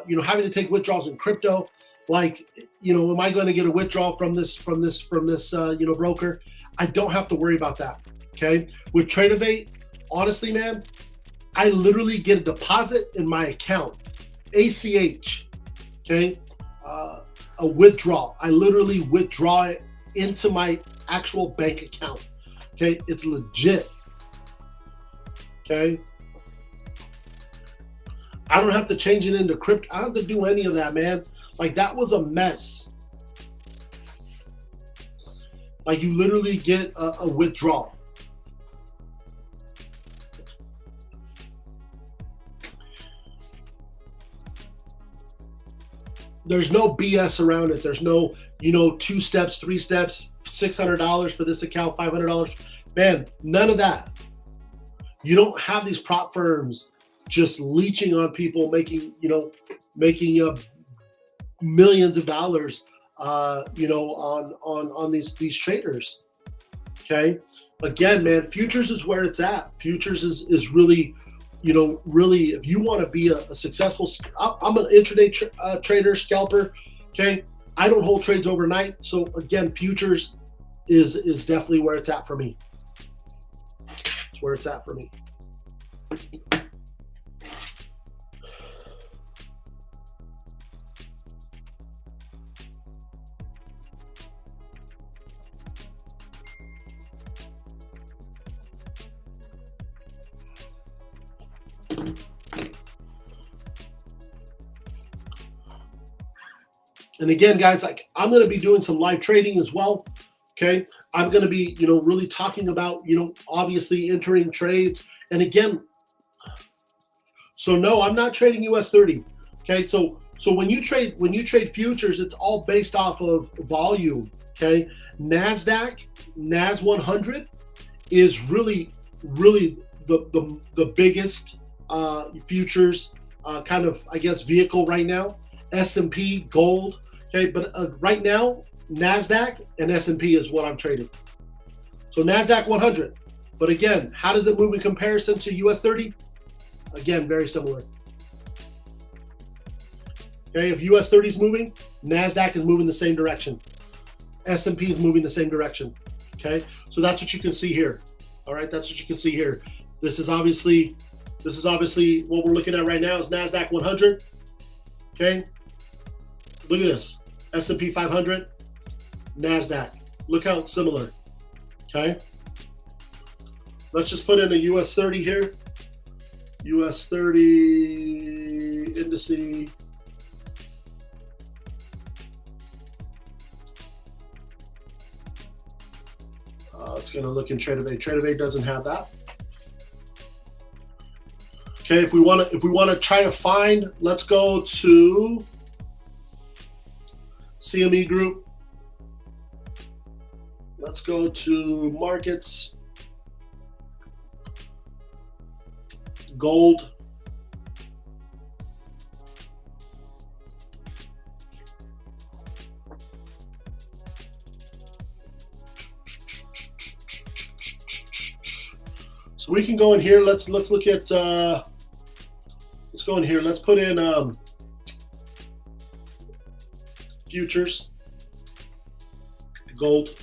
you know, having to take withdrawals in crypto. Like, you know, am I going to get a withdrawal from this you know, broker? I don't have to worry about that. Okay, with Tradeovate, honestly, man, I literally get a deposit in my account, ACH. Okay, a withdrawal. I literally withdraw it into my actual bank account. Okay, it's legit. Okay, I don't have to change it into crypto. I don't have to do any of that, man. Like, that was a mess. Like, you literally get a withdrawal. There's no BS around it. There's no, you know, 2 steps, 3 steps, $600 for this account, $500. Man, none of that. You don't have these prop firms just leeching on people, making millions of dollars, you know, on these traders. Okay, again, man, futures is where it's at. Futures is really, you know, really, if you want to be a successful, I'm an intraday trader, scalper. Okay, I don't hold trades overnight. So again, futures is definitely where it's at for me. It's where it's at for me. And again, guys, like, I'm going to be doing some live trading as well. Okay, I'm going to be, you know, really talking about, you know, obviously entering trades. And again, so no, I'm not trading US 30. Okay, so when you trade futures, it's all based off of volume. Okay, NAS 100 is really the biggest futures kind of, I guess, vehicle right now. S&P, gold. Okay, but right now, NASDAQ and S&P is what I'm trading. So NASDAQ 100. But again, how does it move in comparison to US 30? Again, very similar. Okay, if US 30 is moving, NASDAQ is moving the same direction. S&P is moving the same direction. Okay, so that's what you can see here. All right, that's what you can see here. This is obviously what we're looking at right now is NASDAQ 100. Okay, look at this, S&P 500, NASDAQ. Look how similar. Okay, let's just put in a US 30 here. US 30 indice. It's going to look in Tradeovate. Tradeovate doesn't have that. Okay, if we want to try to find, let's go to CME Group. Let's go to markets, gold. So we can go in here. Let's look at. Let's go in here. Let's put in futures, gold.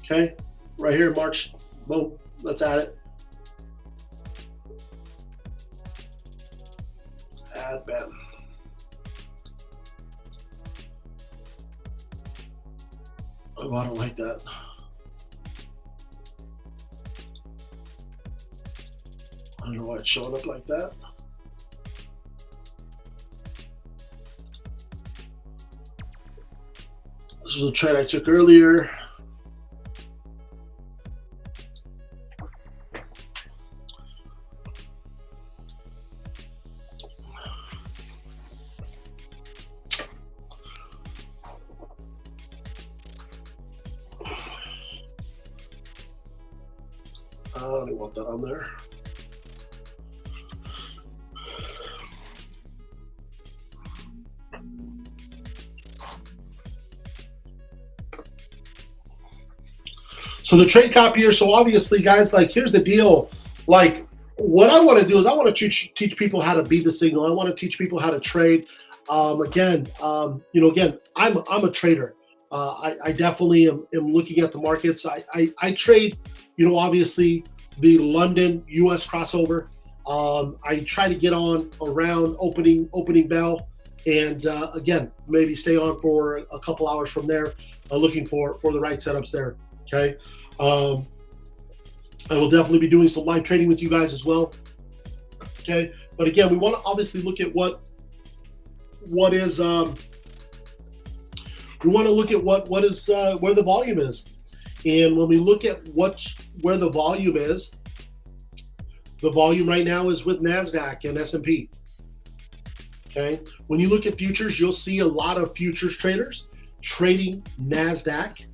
Okay, right here, March. Boom. Let's add it. that, man. Oh, I don't like that. I don't know why it's showing up like that. This was a trade I took earlier. I don't even want that on there. So the trade copier, so obviously, guys, like, here's the deal. Like, what I want to do is I want to teach people how to beat the signal. I want to teach people how to trade. Again, I'm a trader. I definitely am looking at the markets. I trade, obviously the London US crossover. I try to get on around opening bell, and again, maybe stay on for a couple hours from there, looking for the right setups there. Okay. I will definitely be doing some live trading with you guys as well. Okay. But again, we want to obviously look at what is, we want to look at what is, where the volume is. And when we look at where the volume is, the volume right now is with NASDAQ and S&P. Okay. When you look at futures, you'll see a lot of futures traders trading NASDAQ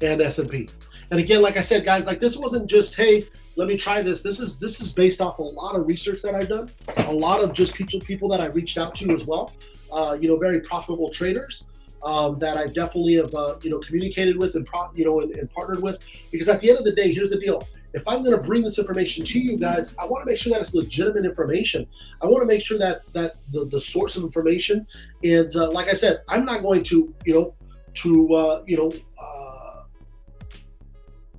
and S&P. And again, like I said, guys, like, this wasn't just, hey, let me try this. This is based off a lot of research that I've done, a lot of just people that I reached out to as well. Very profitable traders that I definitely have communicated with and partnered with. Because at the end of the day, here's the deal: if I'm going to bring this information to you guys, I want to make sure that it's legitimate information. I want to make sure that the source of information, and like I said, I'm not going to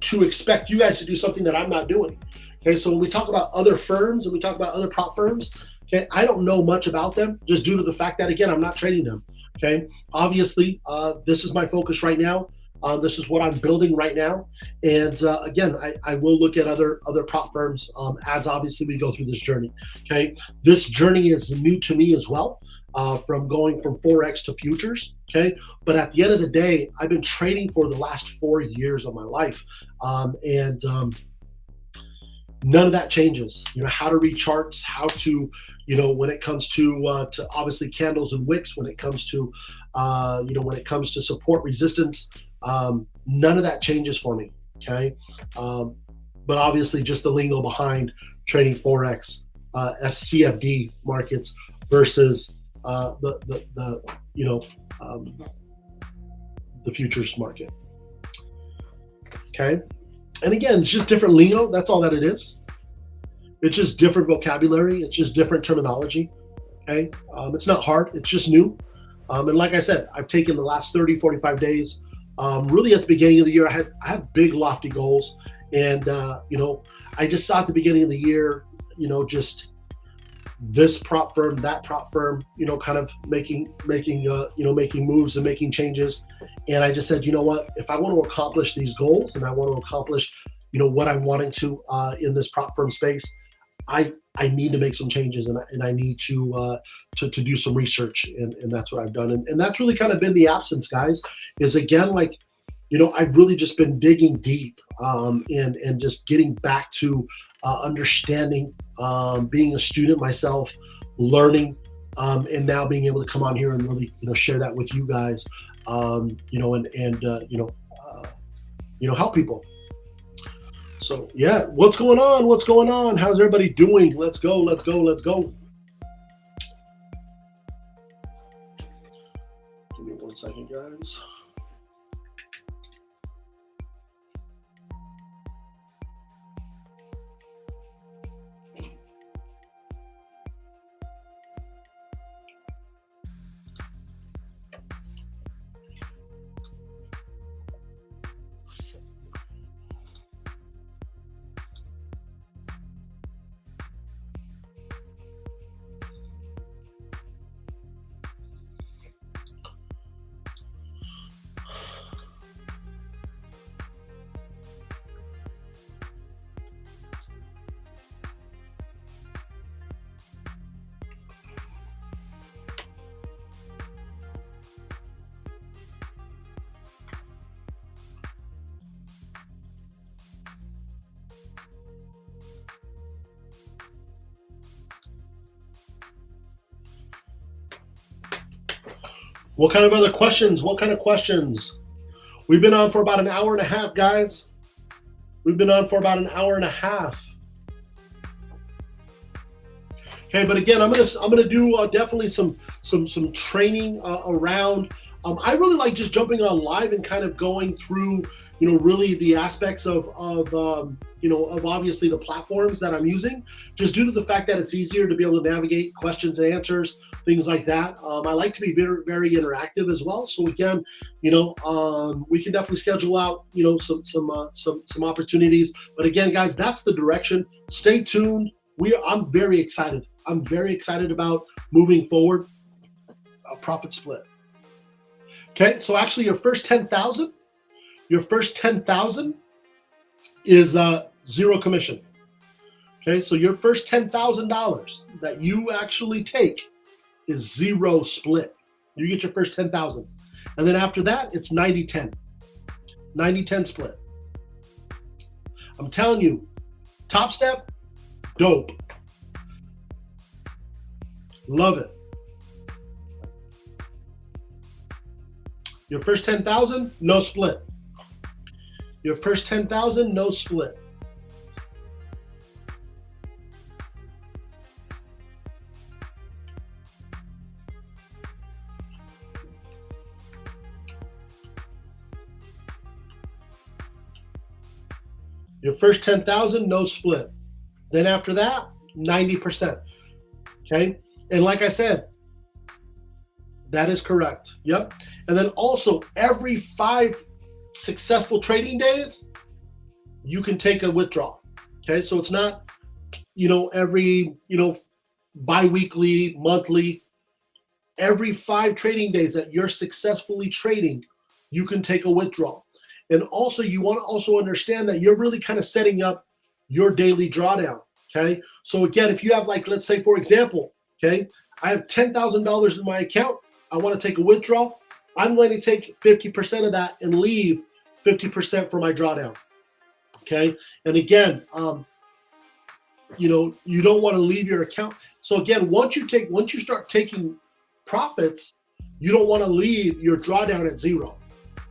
to expect you guys to do something that I'm not doing. Okay, so when we talk about other firms and we talk about other prop firms, okay, I don't know much about them just due to the fact that, again, I'm not trading them. Okay, obviously, this is my focus right now. This is what I'm building right now, and again, I will look at other prop firms as obviously we go through this journey. Okay, this journey is new to me as well, from going from Forex to futures. Okay, but at the end of the day, I've been trading for the last 4 years of my life, and none of that changes. How to read charts, how to, when it comes to obviously candles and wicks, when it comes to, when it comes to support resistance, none of that changes for me. Okay, but obviously just the lingo behind trading Forex, CFD markets versus the futures market. Okay. And again, it's just different lingo. That's all that it is. It's just different vocabulary. It's just different terminology. Okay. It's not hard. It's just new. And like I said, I've taken the last 30, 45 days. Really at the beginning of the year, I have big lofty goals. And, I just saw at the beginning of the year, just this prop firm, that prop firm, kind of making moves and making changes. And I just said, you know what, if I want to accomplish these goals and I want to accomplish, what I'm wanting to in this prop firm space, I need to make some changes, and I need to do some research, and that's what I've done. And that's really kind of been the absence, guys, is again, like, I've really just been digging deep and just getting back to understanding, being a student myself, learning, and now being able to come on here and really, share that with you guys, and help people. So yeah, what's going on? What's going on? How's everybody doing? Let's go. Let's go. Let's go. Give me 1 second, guys. What kind of other questions? What kind of questions? We've been on for about an hour and a half, guys. We've been on for about an hour and a half. Okay, but again, I'm gonna do definitely some training around. I really like just jumping on live and kind of going through, really the aspects of obviously the platforms that I'm using, just due to the fact that it's easier to be able to navigate questions and answers, things like that. I like to be very, very interactive as well. So again, we can definitely schedule out, some opportunities. But again, guys, that's the direction. Stay tuned. I'm very excited. I'm very excited about moving forward. A profit split. Okay, so actually your first 10,000 is zero commission. Okay, so your first $10,000 that you actually take is zero split. You get your first 10,000. And then after that, it's 90-10. 90-10 split. I'm telling you, Top Step, dope. Love it. Your first 10,000, no split. Your first 10,000, no split. Your first 10,000, no split. Then after that, 90%. Okay? And like I said, that is correct. Yep. And then also every 5 successful trading days, you can take a withdrawal. Okay. So it's not, every, bi-weekly, monthly. Every 5 trading days that you're successfully trading, you can take a withdrawal. And also you want to also understand that you're really kind of setting up your daily drawdown. Okay. So again, if you have, like, let's say, for example, okay, I have $10,000 in my account. I want to take a withdrawal. I'm going to take 50% of that and leave 50% for my drawdown. Okay. And again, you don't want to leave your account. So again, once you start taking profits, you don't want to leave your drawdown at zero.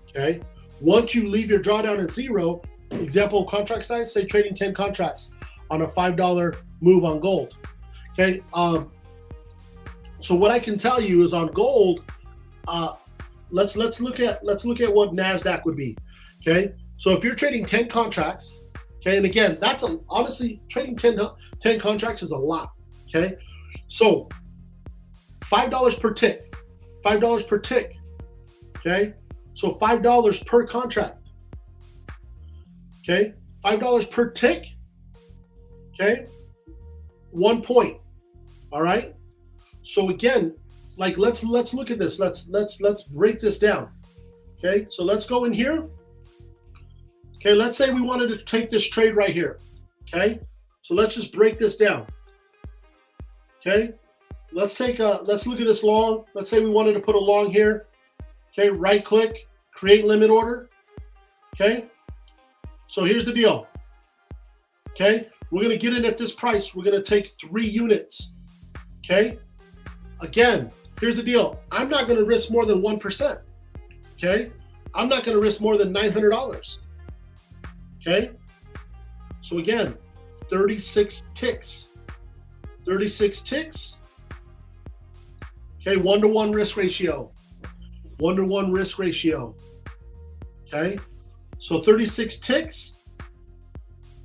Okay. Once you leave your drawdown at zero, example contract size, say trading 10 contracts on a $5 move on gold. Okay. So what I can tell you is on gold, let's look at what NASDAQ would be. Okay. So if you're trading 10 contracts, okay, and again, honestly, trading 10 contracts is a lot. Okay. So $5 per tick. $5 per tick. Okay. So $5 per contract. Okay. $5 per tick. Okay. 1 point. All right. So again, like let's look at this. Let's break this down. Okay, so let's go in here. Okay, let's say we wanted to take this trade right here. Okay, so let's just break this down. Okay, let's look at this long. Let's say we wanted to put a long here. Okay, right click, create limit order. Okay, so here's the deal. Okay, we're gonna get in at this price. We're gonna take 3 units. Okay. Again, here's the deal. I'm not going to risk more than 1%. Okay. I'm not going to risk more than $900. Okay. So again, 36 ticks. 36 ticks. Okay. 1-to-1 risk ratio. 1-to-1 risk ratio. Okay. So 36 ticks.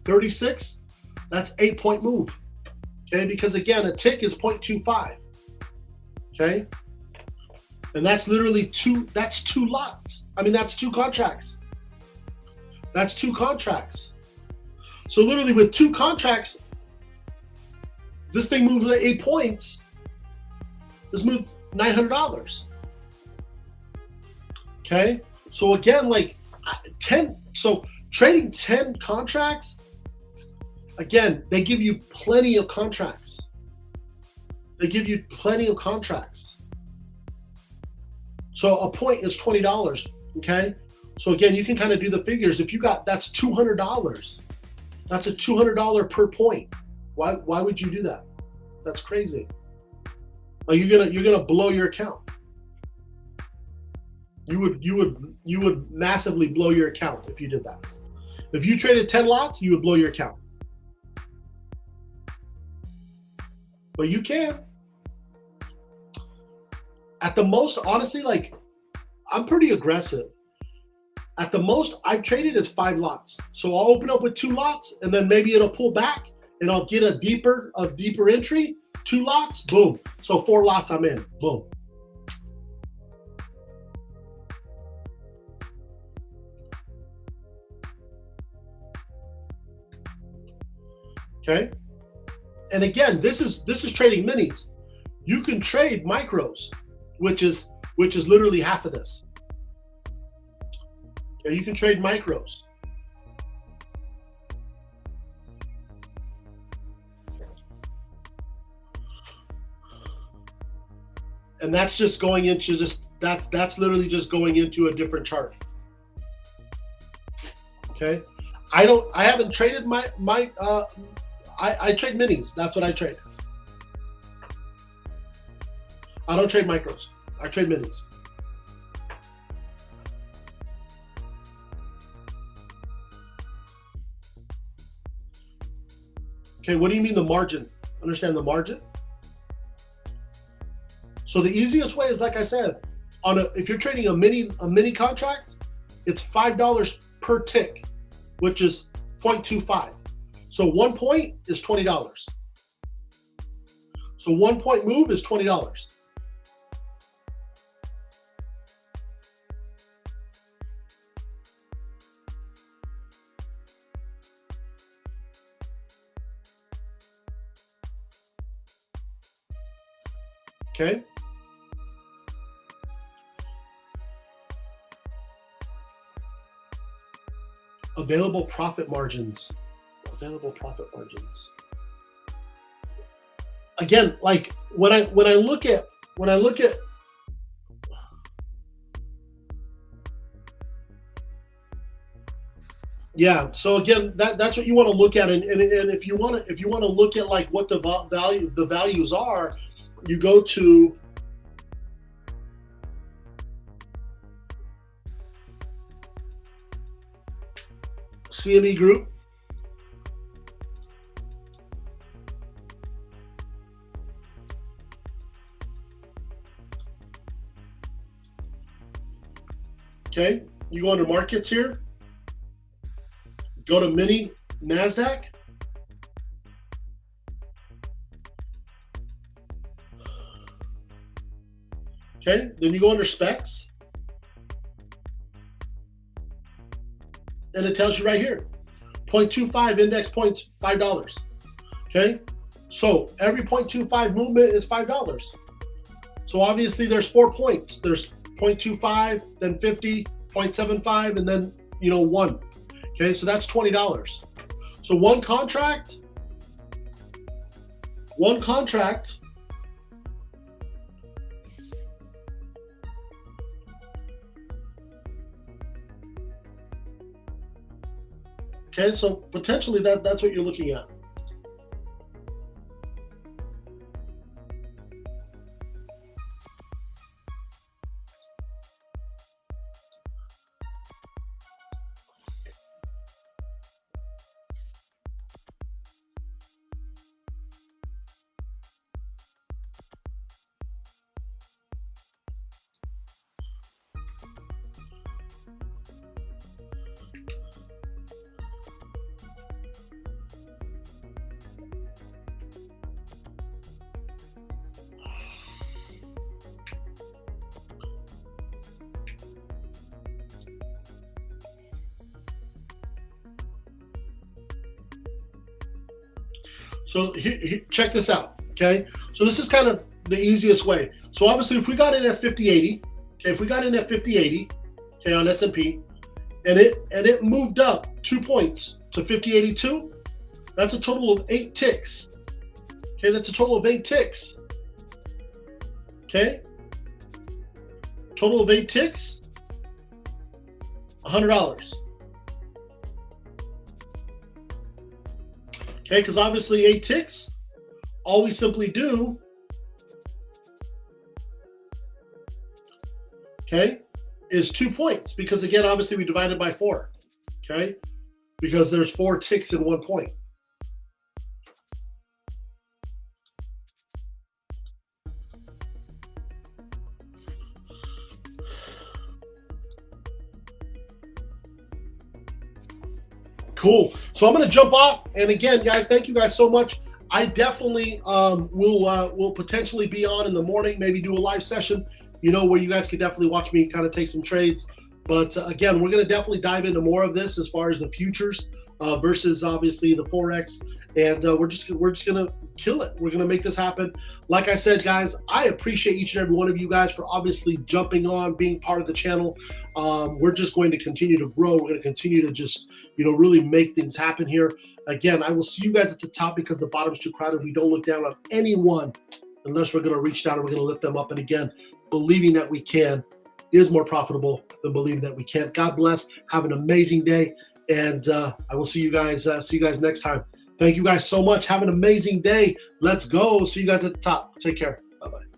36. That's 8-point move. Okay. Because again, a tick is 0.25. Okay. And that's literally that's 2 lots. I mean, that's 2 contracts. That's 2 contracts. So literally with 2 contracts, this thing moves at 8 points. This moves $900. Okay. So again, like trading 10 contracts, again, they give you plenty of contracts. They give you plenty of contracts. So a point is $20, okay? So again, you can kind of do the figures. If you that's $200. That's a $200 per point. Why would you do that? That's crazy. Like you're gonna blow your account. You would massively blow your account if you did that. If you traded 10 lots, you would blow your account. But you can. At the most, honestly, like, I'm pretty aggressive. At the most I've traded is 5 lots. So I'll open up with 2 lots and then maybe it'll pull back and I'll get a deeper entry, 2 lots, boom. So 4 lots I'm in, boom. Okay. And again, this is trading minis. You can trade micros, which is literally half of this. Okay, you can trade micros. And that's just going into that's literally just going into a different chart. Okay. I haven't traded I trade minis. That's what I trade. I don't trade micros. I trade minis. Okay, what do you mean the margin? Understand the margin? So the easiest way is, like I said, if you're trading a mini contract, it's $5 per tick, which is 0.25. So 1 point is $20. So 1 point move is $20. Okay. Available profit margins. Available profit margins. Again, like when I look at yeah, so again, that's what you want to look at, and if you want to look at like what the values are, you go to CME Group. Okay, you go under markets here, go to mini NASDAQ. Okay, then you go under specs, and it tells you right here, 0.25 index points, $5. Okay, so every 0.25 movement is $5. So obviously there's 4 points. There's 0.25, then 50, 0.75, and then 1. Okay, so that's $20. So one contract. Okay, so potentially that's what you're looking at. So check this out, okay? So this is kind of the easiest way. So obviously if we got in at 50.80, okay, if we got in at 50.80, okay, on S&P, and it moved up 2 points to 50.82, that's a total of 8 ticks. Okay, that's a total of 8 ticks. Okay? Total of 8 ticks, $100. Okay, because obviously 8 ticks, all we simply do, okay, is 2 points because, again, obviously we divided by 4, okay? Because there's 4 ticks in 1 point. Cool. So I'm going to jump off. And again, guys, thank you guys so much. I definitely will potentially be on in the morning, maybe do a live session, where you guys can definitely watch me kind of take some trades. But again, we're going to definitely dive into more of this as far as the futures versus obviously the Forex. And we're just going to kill it. We're going to make this happen. Like I said, guys, I appreciate each and every one of you guys for obviously jumping on, being part of the channel. We're just going to continue to grow. We're going to continue to just, really make things happen here. Again, I will see you guys at the top because the bottom's too crowded. We don't look down on anyone unless we're going to reach down and we're going to lift them up. And again, believing that we can is more profitable than believing that we can't. God bless. Have an amazing day. And I will see you guys next time. Thank you guys so much. Have an amazing day. Let's go. See you guys at the top. Take care. Bye-bye.